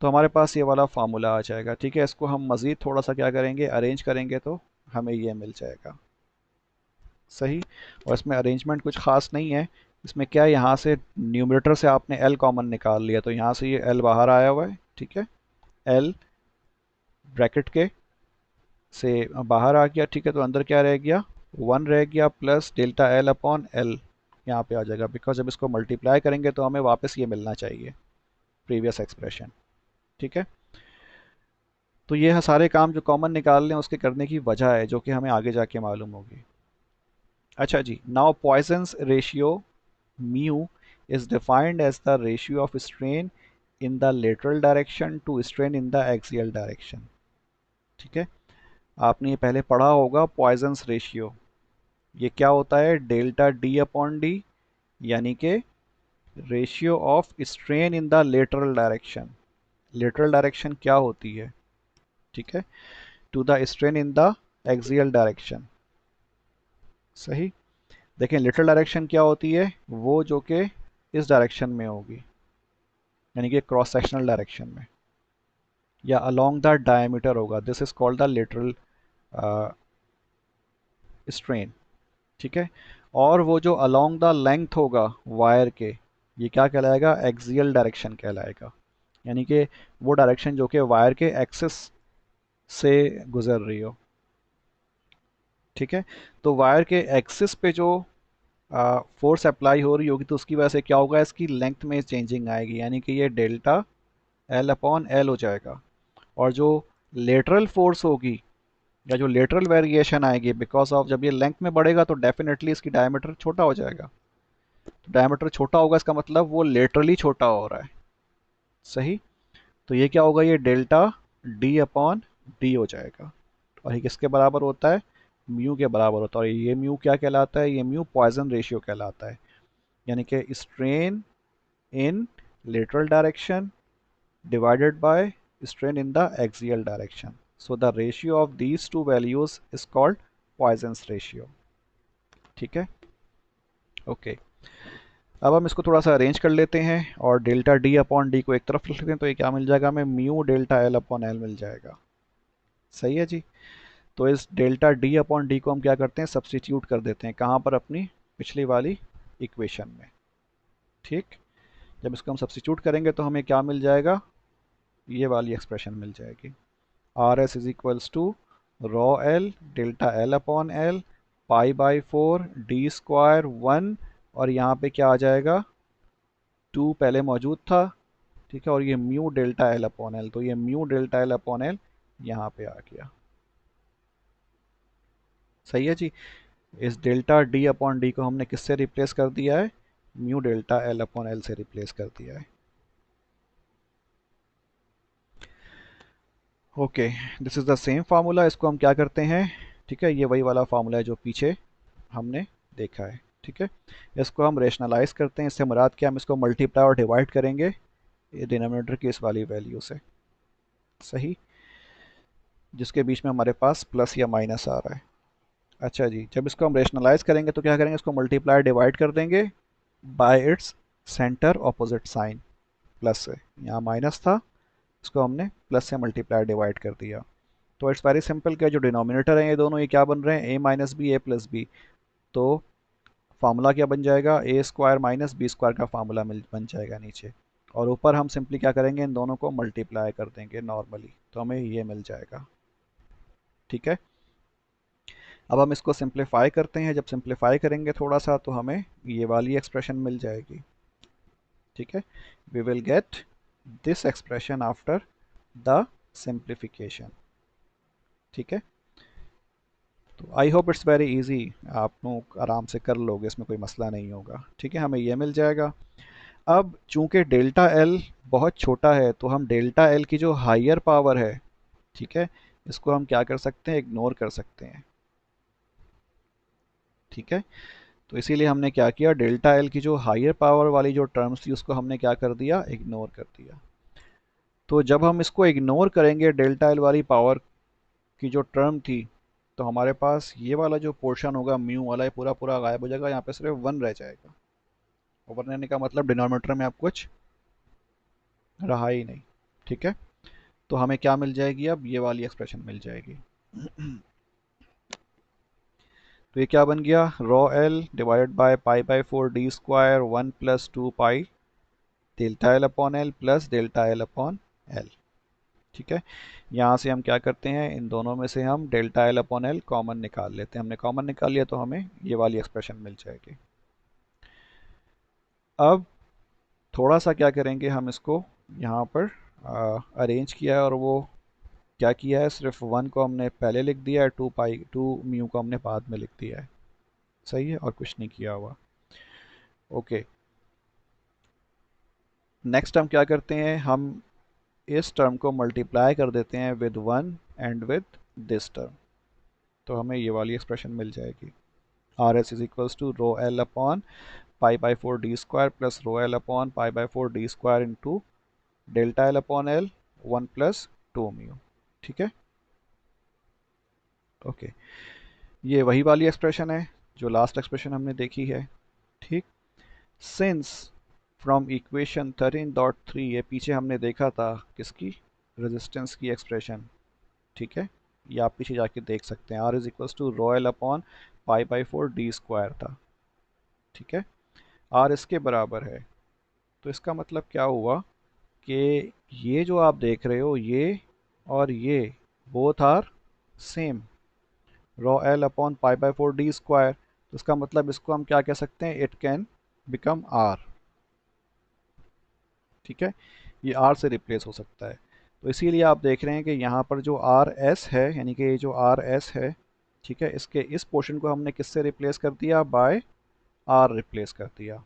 तो हमारे पास ये वाला फार्मूला आ जाएगा। ठीक है। इसको हम मज़ीद थोड़ा सा क्या करेंगे, अरेंज करेंगे, तो हमें ये मिल जाएगा। सही। और इसमें अरेंजमेंट कुछ ख़ास नहीं है। इसमें क्या है, यहाँ से न्यूमरेटर से आपने एल कॉमन निकाल लिया, तो यहाँ से ये एल बाहर आया हुआ है। ठीक है। एल ब्रैकेट के से बाहर आ गया। ठीक है। तो अंदर क्या रह गया, 1 रह गया, plus delta L upon L यहाँ पे आ जाएगा, बिकॉज जब इसको मल्टीप्लाई करेंगे तो हमें वापस ये मिलना चाहिए, प्रीवियस एक्सप्रेशन। ठीक है। तो ये है सारे काम जो कॉमन निकाल लें उसके करने की वजह है, जो कि हमें आगे जाके मालूम होगी। अच्छा जी, now Poisson's ratio mu is defined as the ratio of strain in the lateral direction to strain in the axial direction. ठीक है, आपने ये पहले पढ़ा होगा पॉइजन्स रेशियो। ये क्या होता है, डेल्टा डी अपॉन डी, यानी कि ratio of strain in the lateral direction. Lateral direction क्या होती है, ठीक है, to the strain in the axial direction. सही। देखें लेटरल डायरेक्शन क्या होती है, वो जो कि इस डायरेक्शन में होगी, यानी कि क्रॉस सेक्शनल डायरेक्शन में, या अलोंग द डायमीटर होगा। This is called the lateral strain. ठीक है, और वो जो अलोंग द लेंथ होगा वायर के, ये क्या कहलाएगा, एक्सियल डायरेक्शन कहलाएगा, यानी कि वो डायरेक्शन जो कि वायर के एक्सिस से गुजर रही हो। ठीक है, तो वायर के एक्सिस पे जो फोर्स अप्लाई हो रही होगी तो उसकी वजह से क्या होगा, इसकी लेंथ में चेंजिंग आएगी, यानी कि ये डेल्टा एल अपॉन एल हो जाएगा। और जो लेटरल फोर्स होगी या जो लेटरल वेरिएशन आएगी बिकॉज ऑफ, जब ये लेंथ में बढ़ेगा तो डेफिनेटली इसकी डायमीटर छोटा हो जाएगा। तो डायमीटर छोटा होगा इसका मतलब वो लेटरली छोटा हो रहा है। सही। तो ये क्या होगा, ये डेल्टा डी अपॉन डी हो जाएगा। और ये किसके बराबर होता है, म्यू के बराबर होता है। और ये म्यू क्या कहलाता है, ये म्यू पॉइजन रेशियो कहलाता है, यानी कि strain in lateral direction divided by strain in the axial direction. So the ratio of these two values is called Poisson's ratio. ठीक है, ओके। अब हम इसको थोड़ा सा अरेंज कर लेते हैं और डेल्टा डी अपॉन डी को एक तरफ लिख लेते हैं, तो ये क्या मिल जाएगा हमें, mu delta L upon L मिल जाएगा। सही है जी। तो इस डेल्टा डी अपॉन डी को हम क्या करते हैं, सब्सटीट्यूट कर देते हैं, कहाँ पर, अपनी पिछली वाली इक्वेशन में। ठीक, जब इसको हम सब्सटीट्यूट करेंगे तो हमें क्या मिल जाएगा, ये वाली एक्सप्रेशन मिल जाएगी। R S is equals to rho L delta L upon L pi by four D square one, और यहाँ पे क्या आ जाएगा, टू पहले मौजूद था। ठीक है, और ये mu delta L upon L, तो ये mu delta L upon L यहाँ पे आ गया। सही है जी। इस डेल्टा डी अपॉन डी को हमने किससे रिप्लेस कर दिया है, mu delta L upon L से रिप्लेस कर दिया है। Okay, this is the same formula. इसको हम क्या करते हैं, ठीक है, ये वही वाला फार्मूला है जो पीछे हमने देखा है। ठीक है, इसको हम रेशनलाइज करते हैं। इससे मुराद क्या, हम इसको मल्टीप्लाई और डिवाइड करेंगे डिनोमिनेटर की इस वाली वैल्यू से। सही, जिसके बीच में हमारे पास प्लस या माइनस आ रहा है। अच्छा जी, जब इसको हम रेशनलाइज करेंगे तो क्या करेंगे, इसको मल्टीप्लाई डिवाइड कर देंगे by its centre opposite sign, plus से, यहाँ माइनस था, इसको हमने प्लस से मल्टीप्लाई डिवाइड कर दिया। तो इट्स वेरी सिंपल, क्या जो डिनोमिनेटर हैं ये दोनों, ये क्या बन रहे हैं, ए माइनस बी ए प्लस बी। तो फार्मूला क्या बन जाएगा, ए स्क्वायर माइनस बी स्क्वायर का फार्मूला मिल बन जाएगा नीचे। और ऊपर हम सिंपली क्या करेंगे, इन दोनों को मल्टीप्लाई कर देंगे नॉर्मली, तो हमें ये मिल जाएगा। ठीक है, अब हम इसको सिंप्लीफाई करते हैं। जब सिंप्लीफाई करेंगे थोड़ा सा तो हमें ये वाली एक्सप्रेशन मिल जाएगी। ठीक है, we will get this expression after the simplification. ठीक है, तो I hope it's very easy, आप लोग आराम से कर लोगे, इसमें कोई मसला नहीं होगा। ठीक है, हमें ये मिल जाएगा। अब चूंकि डेल्टा एल बहुत छोटा है तो हम डेल्टा एल की जो हायर पावर है, ठीक है, इसको हम क्या कर सकते हैं, इग्नोर कर सकते हैं। ठीक है, तो इसीलिए हमने क्या किया, डेल्टा एल की जो हायर पावर वाली जो टर्म्स थी उसको हमने क्या कर दिया, इग्नोर कर दिया। तो जब हम इसको इग्नोर करेंगे डेल्टा एल वाली पावर की जो टर्म थी, तो हमारे पास ये वाला जो पोर्शन होगा म्यू वाला, ये पूरा पूरा गायब हो जाएगा, यहाँ पे सिर्फ वन रह जाएगा। वन रहने का मतलब डिनोमिनेटर में आप कुछ रहा ही नहीं। ठीक है, तो हमें क्या मिल जाएगी, अब ये वाली एक्सप्रेशन मिल जाएगी। तो ये क्या बन गया, raw L divided by pi by four D square one plus to pi delta L upon L plus delta L upon L. ठीक है, यहाँ से हम क्या करते हैं, इन दोनों में से हम delta L upon L common निकाल लेते हैं। हमने कॉमन निकाल लिया तो हमें ये वाली एक्सप्रेशन मिल जाएगी। अब थोड़ा सा क्या करेंगे, हम इसको यहाँ पर अरेंज किया है, और वो क्या किया है, सिर्फ वन को हमने पहले लिख दिया है, टू म्यू को हमने बाद में लिख दिया है। सही है, और कुछ नहीं किया हुआ। ओके, नेक्स्ट हम क्या करते हैं, हम इस टर्म को मल्टीप्लाई कर देते हैं with one and with this term, तो हमें ये वाली एक्सप्रेशन मिल जाएगी। R S is equals to rho L upon pi by four D square plus rho L upon pi by four D square into delta L upon L one plus two mu. ठीक है, okay. ये वही वाली expression है जो last expression हमने देखी है। ठीक, सिंस फ्रॉम इक्वेशन 13.3, ये पीछे हमने देखा था किसकी, रेजिस्टेंस की एक्सप्रेशन। ठीक है, ये आप पीछे जाके देख सकते हैं, R is equals to rho L upon pi by four D square था। ठीक है, आर इसके बराबर है, तो इसका मतलब क्या हुआ कि ये जो आप देख रहे हो ये और ये both are same, rho L upon pi by four D square, तो इसका मतलब इसको हम क्या कह सकते हैं, इट कैन बिकम आर। ठीक है, ये आर से रिप्लेस हो सकता है। तो इसीलिए आप देख रहे हैं कि यहाँ पर जो आर एस है, यानी कि ये जो आर एस है, ठीक है, इसके इस पोर्शन को हमने किससे रिप्लेस कर दिया, बाय आर रिप्लेस कर दिया,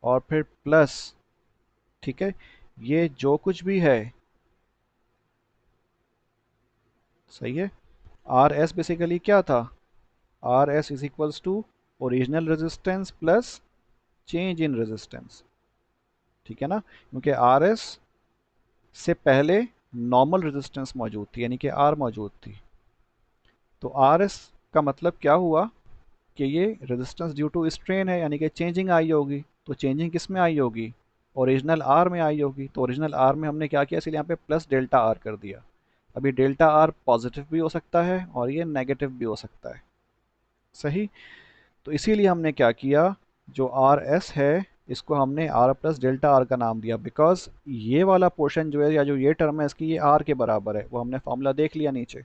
और फिर प्लस, ठीक है, ये जो कुछ भी है, सही है, आर एस बेसिकली क्या था, R S is equals to original resistance plus change in resistance. ठीक है ना, क्योंकि आर एस से पहले नॉर्मल रेजिस्टेंस मौजूद थी, यानी कि आर मौजूद थी। तो आर एस का मतलब क्या हुआ कि ये रेजिस्टेंस ड्यू टू स्ट्रेन है, यानी कि चेंजिंग आई होगी। तो चेंजिंग किस में आई होगी, ओरिजिनल आर में आई होगी। तो ओरिजिनल आर में हमने क्या किया, इसलिए यहाँ पे प्लस डेल्टा आर कर दिया। अभी डेल्टा आर पॉजिटिव भी हो सकता है और ये नेगेटिव भी हो सकता है, सही। तो इसीलिए हमने क्या किया, जो आर एस है इसको हमने आर प्लस डेल्टा आर का नाम दिया, बिकॉज ये वाला पोर्शन जो है या जो ये टर्म है इसकी ये आर के बराबर है, वो हमने फॉर्मूला देख लिया नीचे।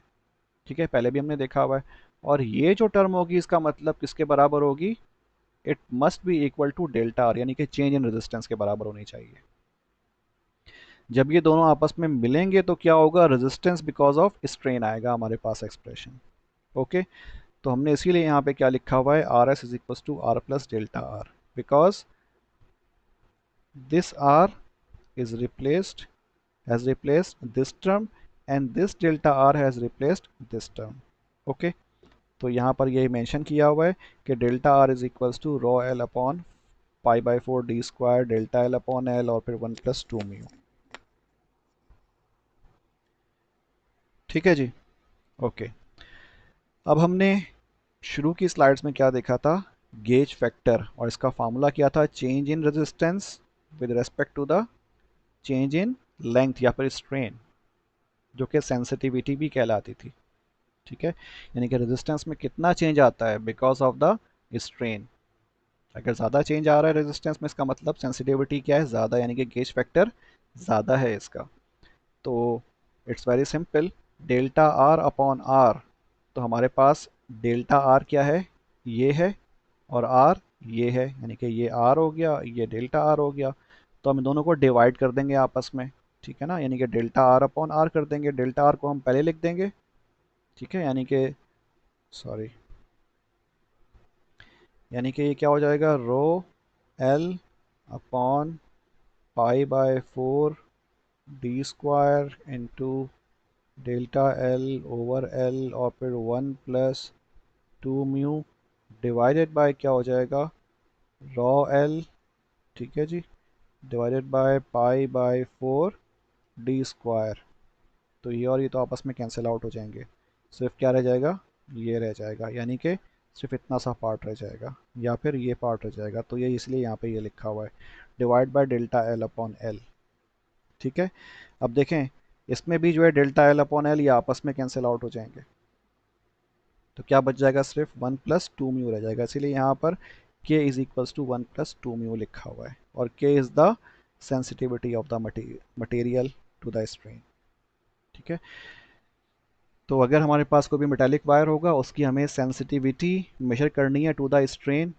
ठीक है, पहले भी हमने देखा हुआ है। और ये जो टर्म होगी इसका मतलब किसके बराबर होगी, it must be equal to delta R, यानी कि चेंज इन रेजिस्टेंस के बराबर होनी चाहिए। जब ये दोनों आपस में मिलेंगे तो क्या होगा, रेजिस्टेंस बिकॉज ऑफ स्ट्रेन आएगा हमारे पास एक्सप्रेशन। ओके, तो हमने इसीलिए यहाँ पे क्या लिखा हुआ है, R S is equal to R plus delta R, because this R is replaced has replaced this term and this delta r has replaced this term। Okay, तो यहाँ पर ये मेंशन किया हुआ है कि delta R is equals to rho L upon pi by four D square delta L upon L और फिर वन प्लस टू म्यू। ठीक है जी, ओके। अब हमने शुरू की स्लाइड्स में क्या देखा था, गेज फैक्टर, और इसका फार्मूला क्या था, change in resistance with respect to the change in length या फिर स्ट्रेन, जो कि सेंसिटिविटी भी कहलाती थी। ठीक है, यानी कि रेजिस्टेंस में कितना चेंज आता है बिकॉज ऑफ द स्ट्रेन। अगर ज़्यादा चेंज आ रहा है रेजिस्टेंस में, इसका मतलब सेंसिटिविटी क्या है, ज़्यादा, यानी कि गेज फैक्टर ज़्यादा है इसका। तो it's very simple, delta R upon R, तो हमारे पास डेल्टा आर क्या है, ये है, और आर ये है, यानी कि ये आर हो गया, ये डेल्टा आर हो गया। तो हम इन दोनों को डिवाइड कर देंगे आपस में, ठीक है ना, यानी कि डेल्टा आर अपॉन आर कर देंगे, डेल्टा आर को हम पहले लिख देंगे। ठीक है, यानी कि सॉरी, यानी कि ये क्या हो जाएगा, rho L upon pi by four D square into delta L over L और फिर one plus two mu divided by क्या हो जाएगा, रो एल, ठीक है जी, divided by pi by four D square. तो ये और ये तो आपस में कैंसिल आउट हो जाएंगे, सिर्फ क्या रह जाएगा, ये रह जाएगा, यानी कि सिर्फ इतना सा पार्ट रह जाएगा या फिर ये पार्ट रह जाएगा। तो ये इसलिए यहाँ पे ये लिखा हुआ है divide by delta L upon L. ठीक है, अब देखें इसमें भी जो है डेल्टा एल अपॉन एल ये आपस में कैंसिल आउट हो जाएंगे, तो क्या बच जाएगा, सिर्फ वन प्लस टू म्यू रह जाएगा। इसीलिए यहाँ पर k is equals to one plus two mu लिखा हुआ है, और k is the sensitivity of the material to the strain. ठीक है, तो अगर हमारे पास कोई भी मेटालिक वायर होगा उसकी हमें सेंसिटिविटी मेजर करनी है टू द स्ट्रेन,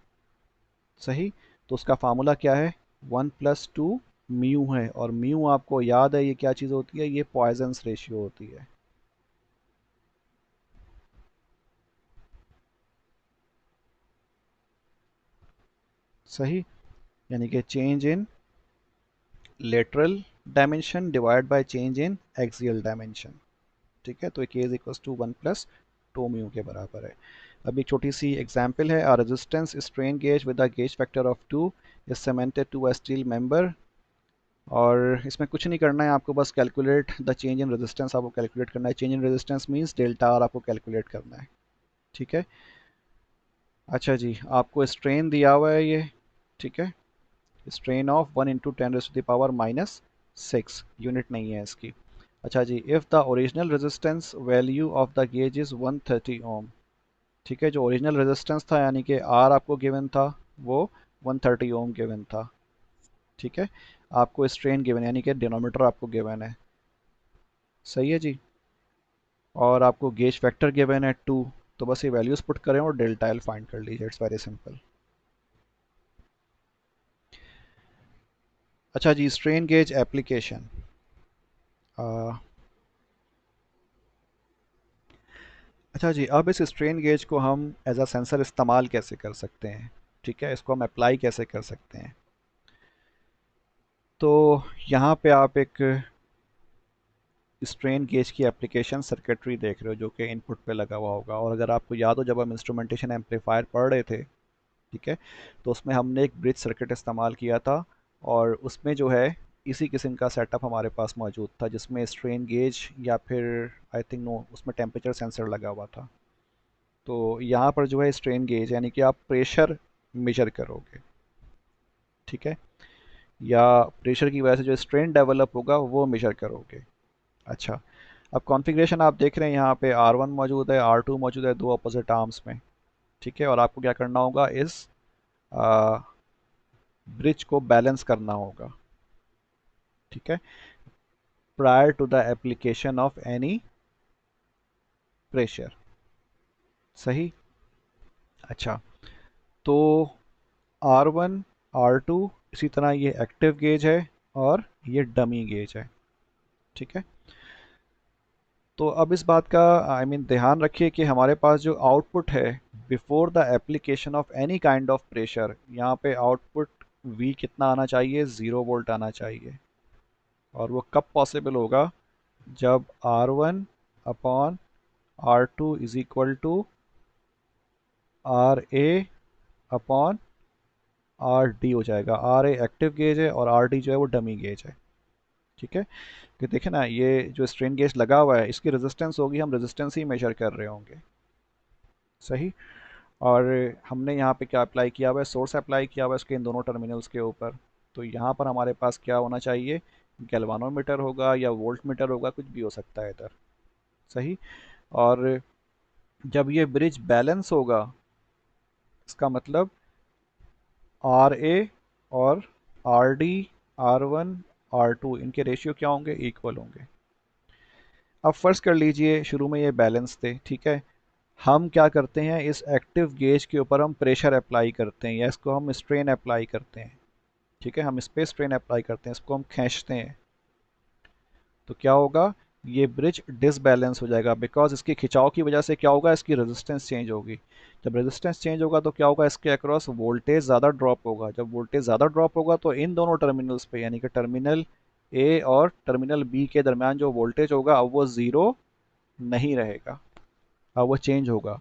सही, तो उसका फार्मूला क्या है, वन प्लस टू म्यू है, और म्यू आपको याद है ये क्या चीज़ होती है, ये पॉइजन्स रेशियो होती है। सही, यानी कि change in lateral dimension divide by change in axial dimension. ठीक है, तो k is equal to 1 plus 2 mu के बराबर है। अब एक छोटी सी एग्जांपल है, आ resistance strain gauge with a gauge factor of 2 is cemented to a steel member. और इसमें कुछ नहीं करना है आपको, बस calculate the change in resistance आपको कैलकुलेट करना है। Change in resistance means delta R आपको कैलकुलेट करना है। ठीक है, अच्छा जी, आपको स्ट्रेन दिया हुआ है ये। ठीक है, स्ट्रेन ऑफ 1 इंटू 10⁻⁻⁶ यूनिट नहीं है इसकी। अच्छा जी, if the original resistance value of the gauge is 130 ohm. ठीक है, जो ओरिजिनल रेजिस्टेंस था यानी कि आर आपको गिवन था वो 130 ओम गिवन था। ठीक है, आपको स्ट्रेन गिवन यानी कि डिनोमीटर आपको गिवन है। सही है जी, और आपको गेज फैक्टर गिवन है 2। तो बस ये वैल्यूज पुट करें और डेल्टा एल फाइंड कर लीजिए, इट्स वेरी सिंपल। अच्छा जी, स्ट्रेन गेज एप्लीकेशन। अच्छा जी, अब इस स्ट्रेन गेज को हम एज अ सेंसर इस्तेमाल कैसे कर सकते हैं? ठीक है, इसको हम अप्लाई कैसे कर सकते हैं? तो यहाँ पे आप एक स्ट्रेन गेज की एप्लीकेशन सर्किटरी देख रहे हो जो कि इनपुट पे लगा हुआ होगा। और अगर आपको याद हो, जब हम इंस्ट्रूमेंटेशन एम्पलीफायर पढ़ रहे थे, ठीक है, तो उसमें हमने एक ब्रिज सर्किट इस्तेमाल किया था। और उसमें जो है इसी किस्म का सेटअप हमारे पास मौजूद था, जिसमें स्ट्रेन गेज या फिर आई थिंक नो उसमें टेम्परेचर सेंसर लगा हुआ था। तो यहाँ पर जो है स्ट्रेन गेज यानी कि आप प्रेशर मेजर करोगे। ठीक है, या प्रेशर की वजह से जो स्ट्रेन डेवलप होगा वो मेजर करोगे। अच्छा, अब कॉन्फ़िगरेशन आप देख रहे हैं, यहाँ पे R1 मौजूद है, R2 मौजूद है, दो अपोजिट आर्म्स में। ठीक है, और आपको क्या करना होगा, इस ब्रिज को बैलेंस करना होगा। ठीक है, prior to the application of any pressure. सही। अच्छा, तो R1 R2 इसी तरह ये एक्टिव गेज है और ये डमी गेज है। ठीक है, तो अब इस बात का ध्यान रखिए कि हमारे पास जो आउटपुट है before the application of any kind of pressure, यहाँ पे आउटपुट V कितना आना चाहिए, 0 वोल्ट आना चाहिए। और वो कब पॉसिबल होगा, जब R1 upon R2 is equal to RA upon RD हो जाएगा। RA एक्टिव गेज है और RD जो है वो डमी गेज है। ठीक है, कि देखें ना, ये जो स्ट्रेन गेज लगा हुआ है इसकी रेजिस्टेंस होगी, हम रेजिस्टेंस ही मेजर कर रहे होंगे। सही। और हमने यहाँ पे क्या अप्लाई किया हुआ है, सोर्स अप्लाई किया हुआ है इसके इन दोनों टर्मिनल्स के ऊपर। तो यहाँ पर हमारे पास क्या होना चाहिए, गैल्वानोमीटर होगा या वोल्ट मीटर होगा, कुछ भी हो सकता है इधर। सही। और जब ये ब्रिज बैलेंस होगा, इसका मतलब आर ए और आर डी, R1 R2 इनके रेशियो क्या होंगे, इक्वल होंगे। अब फर्ज कर लीजिए शुरू में ये बैलेंस थे। ठीक है, हम क्या करते हैं, इस एक्टिव गेज के ऊपर हम प्रेशर अप्लाई करते हैं या इसको हम स्ट्रेन अप्लाई करते हैं। ठीक है, हम इस पे स्ट्रेन अप्लाई करते हैं, इसको हम खींचते हैं। तो क्या होगा, ये ब्रिज डिसबैलेंस हो जाएगा, बिकॉज इसकी खिंचाव की वजह से क्या होगा, इसकी रेजिस्टेंस चेंज होगी। जब रेजिस्टेंस चेंज होगा तो क्या होगा, इसके अक्रॉस वोल्टेज ज़्यादा ड्रॉप होगा। जब वोल्टेज ज़्यादा ड्रॉप होगा तो इन दोनों टर्मिनल्स पे यानी कि टर्मिनल ए और टर्मिनल बी के दरमियान जो वोल्टेज होगा अब वो ज़ीरो नहीं रहेगा, अब वो चेंज होगा।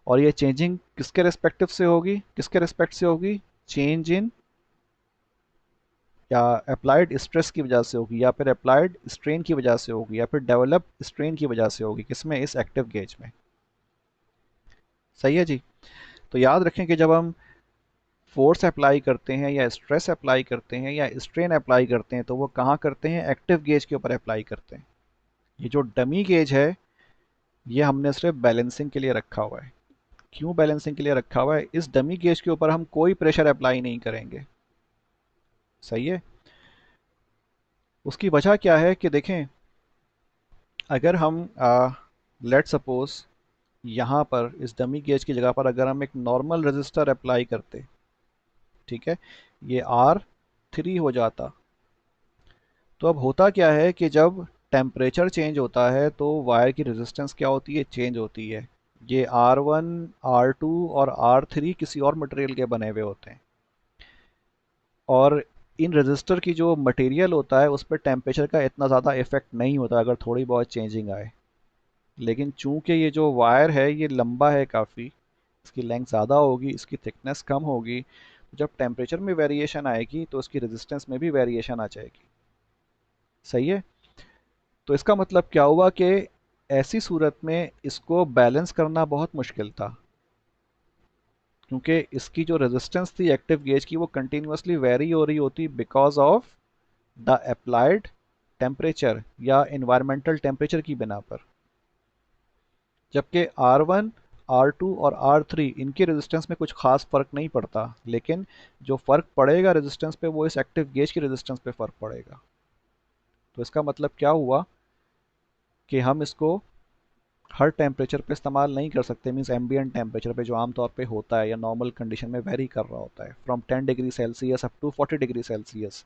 और ये चेंजिंग किसके रिस्पेक्टिव से होगी, किसके रिस्पेक्ट से होगी, चेंज इन या अप्लाइड स्ट्रेस की वजह से होगी, या फिर अप्लाइड स्ट्रेन की वजह से होगी, या फिर डेवलप स्ट्रेन की वजह से होगी। किसमें, इस एक्टिव गेज में। सही है जी। तो याद रखें कि जब हम फोर्स अप्लाई करते हैं या स्ट्रेस अप्लाई करते हैं या स्ट्रेन अप्लाई करते हैं तो वो कहाँ करते हैं, एक्टिव गेज के ऊपर अप्लाई करते हैं। ये जो डमी गेज है ये हमने सिर्फ बैलेंसिंग के लिए रखा हुआ है। क्यों बैलेंसिंग के लिए रखा हुआ है, इस डमी गेज के ऊपर हम कोई प्रेशर अप्लाई नहीं करेंगे। सही है। उसकी वजह क्या है कि देखें, अगर हम लेट सपोज यहाँ पर इस डमी गेज की जगह पर अगर हम एक नॉर्मल रजिस्टर अप्लाई करते, ठीक है, ये R3 हो जाता। तो अब होता क्या है कि जब टेम्परेचर चेंज होता है तो वायर की रेजिस्टेंस क्या होती है, चेंज होती है। ये R1 R2 और R3 किसी और मटेरियल के बने हुए होते हैं। और इन रजिस्टर की जो मटेरियल होता है उस पर टेम्परेचर का इतना ज़्यादा इफेक्ट नहीं होता अगर थोड़ी बहुत चेंजिंग आए। लेकिन चूंकि ये जो वायर है ये लंबा है काफ़ी, इसकी लेंथ ज़्यादा होगी, इसकी थिकनेस कम होगी, तो जब टेम्परेचर में वेरिएशन आएगी तो इसकी रेजिस्टेंस में भी वेरिएशन आ जाएगी। सही है। तो इसका मतलब क्या हुआ कि ऐसी सूरत में इसको बैलेंस करना बहुत मुश्किल था, क्योंकि इसकी जो रेजिस्टेंस थी एक्टिव गेज की वो कंटिन्यूसली वेरी हो रही होती because of the applied temperature या इन्वायरमेंटल टेम्परेचर की बिना पर। जबकि R1, R2 और R3 इनकी रेजिस्टेंस में कुछ खास फर्क नहीं पड़ता, लेकिन जो फर्क पड़ेगा रेजिस्टेंस पे वो इस एक्टिव गेज की रेजिस्टेंस पे फर्क पड़ेगा। तो इसका मतलब क्या हुआ कि हम इसको हर टेम्परेचर पे इस्तेमाल नहीं कर सकते, मींस एम्बिएंट टेम्परेचर पे जो आमतौर पे होता है या नॉर्मल कंडीशन में वेरी कर रहा होता है from 10 degree Celsius up to 40 degree Celsius.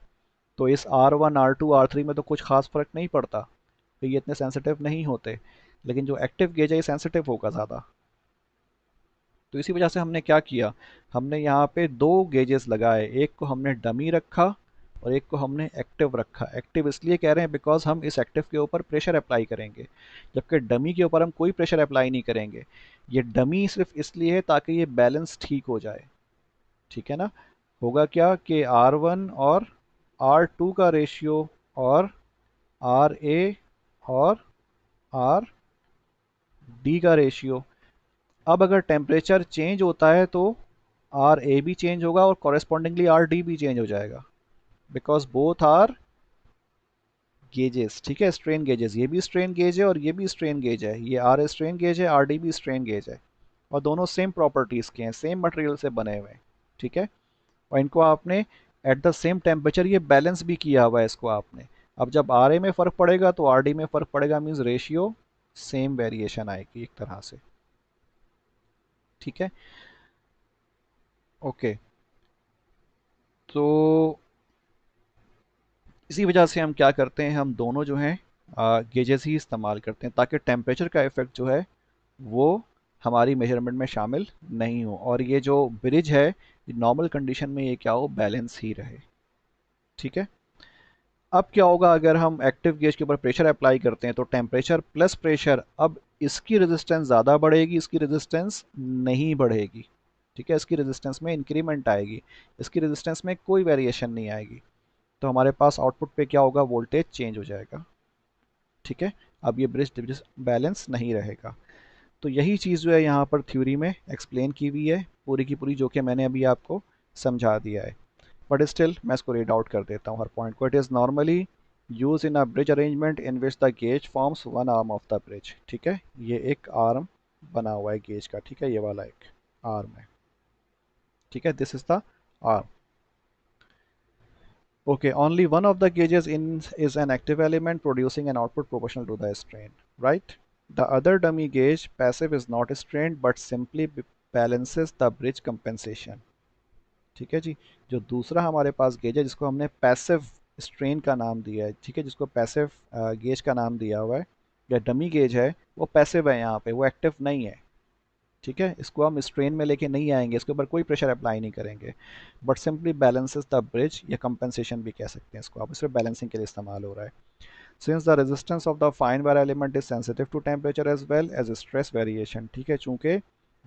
तो इस R1, R2, R3 में तो कुछ खास फर्क नहीं पड़ता, तो ये इतने सेंसिटिव नहीं होते, लेकिन जो एक्टिव गेज है ये सेंसिटिव होगा ज़्यादा। तो इसी वजह से हमने क्या किया, हमने यहाँ पे दो गेजेस लगाए, एक को हमने डमी रखा और एक को हमने एक्टिव रखा। एक्टिव इसलिए कह रहे हैं बिकॉज हम इस एक्टिव के ऊपर प्रेशर अप्लाई करेंगे, जबकि डमी के ऊपर हम कोई प्रेशर अप्लाई नहीं करेंगे। ये डमी सिर्फ इसलिए है ताकि ये बैलेंस ठीक हो जाए। ठीक है ना। होगा क्या कि R1 और R2 का रेशियो और RA और RD का रेशियो, अब अगर टेम्परेचर चेंज होता है तो आर ए भी चेंज होगा और कॉरेस्पॉन्डिंगली आर डी भी चेंज हो जाएगा, बिकॉज बोथ आर गेजेस। ठीक है, स्ट्रेन गेजेस, ये भी स्ट्रेन गेज है और ये भी स्ट्रेन गेज है, ये आर ए स्ट्रेन गेज है, आर डी भी स्ट्रेन गेज है, और दोनों सेम प्रॉपर्टीज़ के हैं, सेम मटेरियल से बने हुए हैं। ठीक है, और इनको आपने एट द सेम टेम्परेचर ये बैलेंस भी किया हुआ है इसको आपने। अब जब आर ए में फ़र्क पड़ेगा तो आर डी में फ़र्क पड़ेगा, मीन्स रेशियो सेम वेरिएशन आएगी एक तरह से। ठीक है, ओके। तो इसी वजह से हम क्या करते हैं, हम दोनों जो हैं गेजेस ही इस्तेमाल करते हैं ताकि टेम्परेचर का इफ़ेक्ट जो है वो हमारी मेजरमेंट में शामिल नहीं हो, और ये जो ब्रिज है नॉर्मल कंडीशन में ये क्या हो, बैलेंस ही रहे। ठीक है। अब क्या होगा अगर हम एक्टिव गेज के ऊपर प्रेशर अप्लाई करते हैं, तो टेम्परेचर प्लस प्रेशर, अब इसकी रेजिस्टेंस ज़्यादा बढ़ेगी, इसकी रेजिस्टेंस नहीं बढ़ेगी। ठीक है, इसकी रेजिस्टेंस में इंक्रीमेंट आएगी, इसकी रेजिस्टेंस में कोई वेरिएशन नहीं आएगी। तो हमारे पास आउटपुट पे क्या होगा, वोल्टेज चेंज हो जाएगा। ठीक है, अब ये ब्रिज बैलेंस नहीं रहेगा। तो यही चीज़ जो है यहाँ पर थ्योरी में एक्सप्लेन की हुई है पूरी की पूरी, जो कि मैंने अभी आपको समझा दिया है। बट स्टिल मैं इसको रीड आउट कर देता हूँ हर पॉइंट को। It is normally use in a bridge arrangement in which the gauge forms one arm of the bridge. ठीक है, ये एक आर्म बना हुआ है गेज का। ठीक है, ये वाला एक आर्म है। ठीक है, this is the arm. Okay, only one of the gauges in is an active element producing an output proportional to the strain, right? The other dummy gauge, passive, is not strained but simply balances the bridge compensation. ठीक है जी। जो दूसरा हमारे पास gauge है जिसको हमने passive strain का नाम दिया है, ठीक है, जिसको पैसिव गेज का नाम दिया हुआ है, या डमी गेज है, वो पैसिव है, यहाँ पे वो एक्टिव नहीं है। ठीक है, इसको हम स्ट्रेन में लेके नहीं आएंगे, इसके ऊपर कोई प्रेशर अप्लाई नहीं करेंगे, but simply balances the bridge, या कंपनसेशन भी कह सकते हैं इसको आप, सिर्फ बैलेंसिंग के लिए इस्तेमाल हो रहा है। Since the resistance of the fine wire element is sensitive to temperature as well as stress variation. ठीक है, चूंकि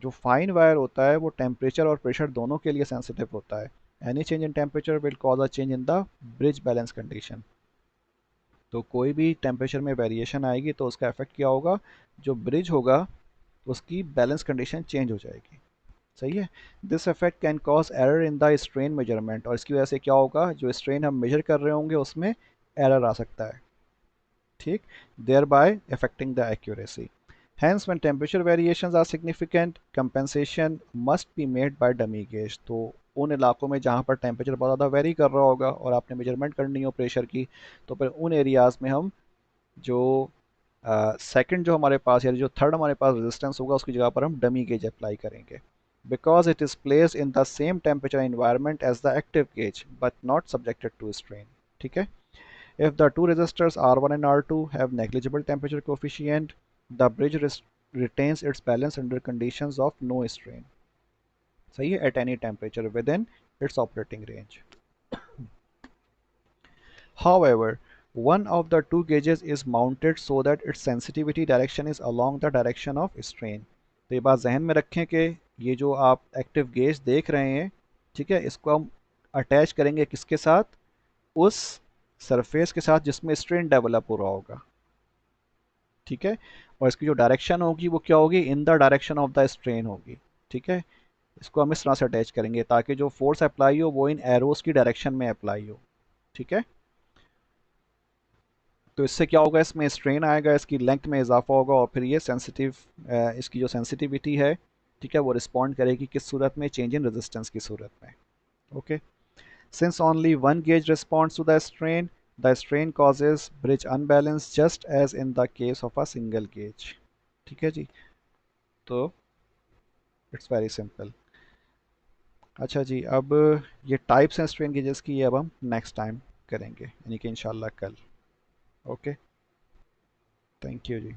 जो फाइन वायर होता है वो टेम्परेचर और प्रेशर दोनों के लिए सेंसिटिव होता है। Any change in temperature will cause a change in the bridge balance condition. तो कोई भी टेम्परेचर में वेरिएशन आएगी तो उसका इफेक्ट क्या होगा, जो ब्रिज होगा उसकी बैलेंस कंडीशन चेंज हो जाएगी। सही है। This effect can cause error in the strain measurement, और इसकी वजह से क्या होगा, जो स्ट्रेन हम मेजर कर रहे होंगे उसमें एरर आ सकता है। ठीक, there by affecting the accuracy. Hence, when temperature variations are significant, compensation must be made by dummy gauge. तो उन इलाकों में जहाँ पर टेम्परेचर बहुत ज़्यादा वेरी कर रहा होगा और आपने मेजरमेंट करनी हो प्रेशर की, तो फिर उन एरियाज़ में हम जो सेकंड जो हमारे पास, या जो थर्ड हमारे पास रेजिस्टेंस होगा उसकी जगह पर हम डमी गेज अप्लाई करेंगे, because it is placed in the same temperature environment as the active gauge but not subjected to strain. ठीक है। If the two resistors R1 and R2 have negligible temperature coefficient, the bridge retains its balance under conditions of no strain. सही है, at any temperature within its operating range. However, one of the two gauges is mounted so that its sensitivity direction is along the direction of strain. तो ये बात जहन में रखें कि ये जो आप एक्टिव गेज देख रहे हैं, ठीक है, इसको हम अटैच करेंगे किसके साथ? उस सरफेस के साथ जिसमें स्ट्रेन डेवलप हो रहा होगा, ठीक है। और इसकी जो डायरेक्शन होगी वो क्या होगी? In the direction of the strain होगी, ठीक है। इसको हम इस तरह से अटैच करेंगे ताकि जो फोर्स अप्लाई हो वो इन एरोस की डायरेक्शन में अप्लाई हो, ठीक है। तो इससे क्या होगा? इसमें स्ट्रेन आएगा, इसकी लेंथ में इजाफा होगा और फिर ये सेंसिटिव, इसकी जो सेंसिटिविटी है, ठीक है, वो रिस्पॉन्ड करेगी किस सूरत में? चेंज इन रेजिस्टेंस की सूरत में। Okay. Since only one gauge responds to the strain causes bridge unbalance just as in the case of a single gauge. ठीक है जी। तो इट्स वेरी सिंपल। अच्छा जी, अब ये टाइप्स हैं स्ट्रेन गेजेस की, ये अब हम नेक्स्ट टाइम करेंगे, यानी कि इंशाल्लाह कल। Okay, thank you ji.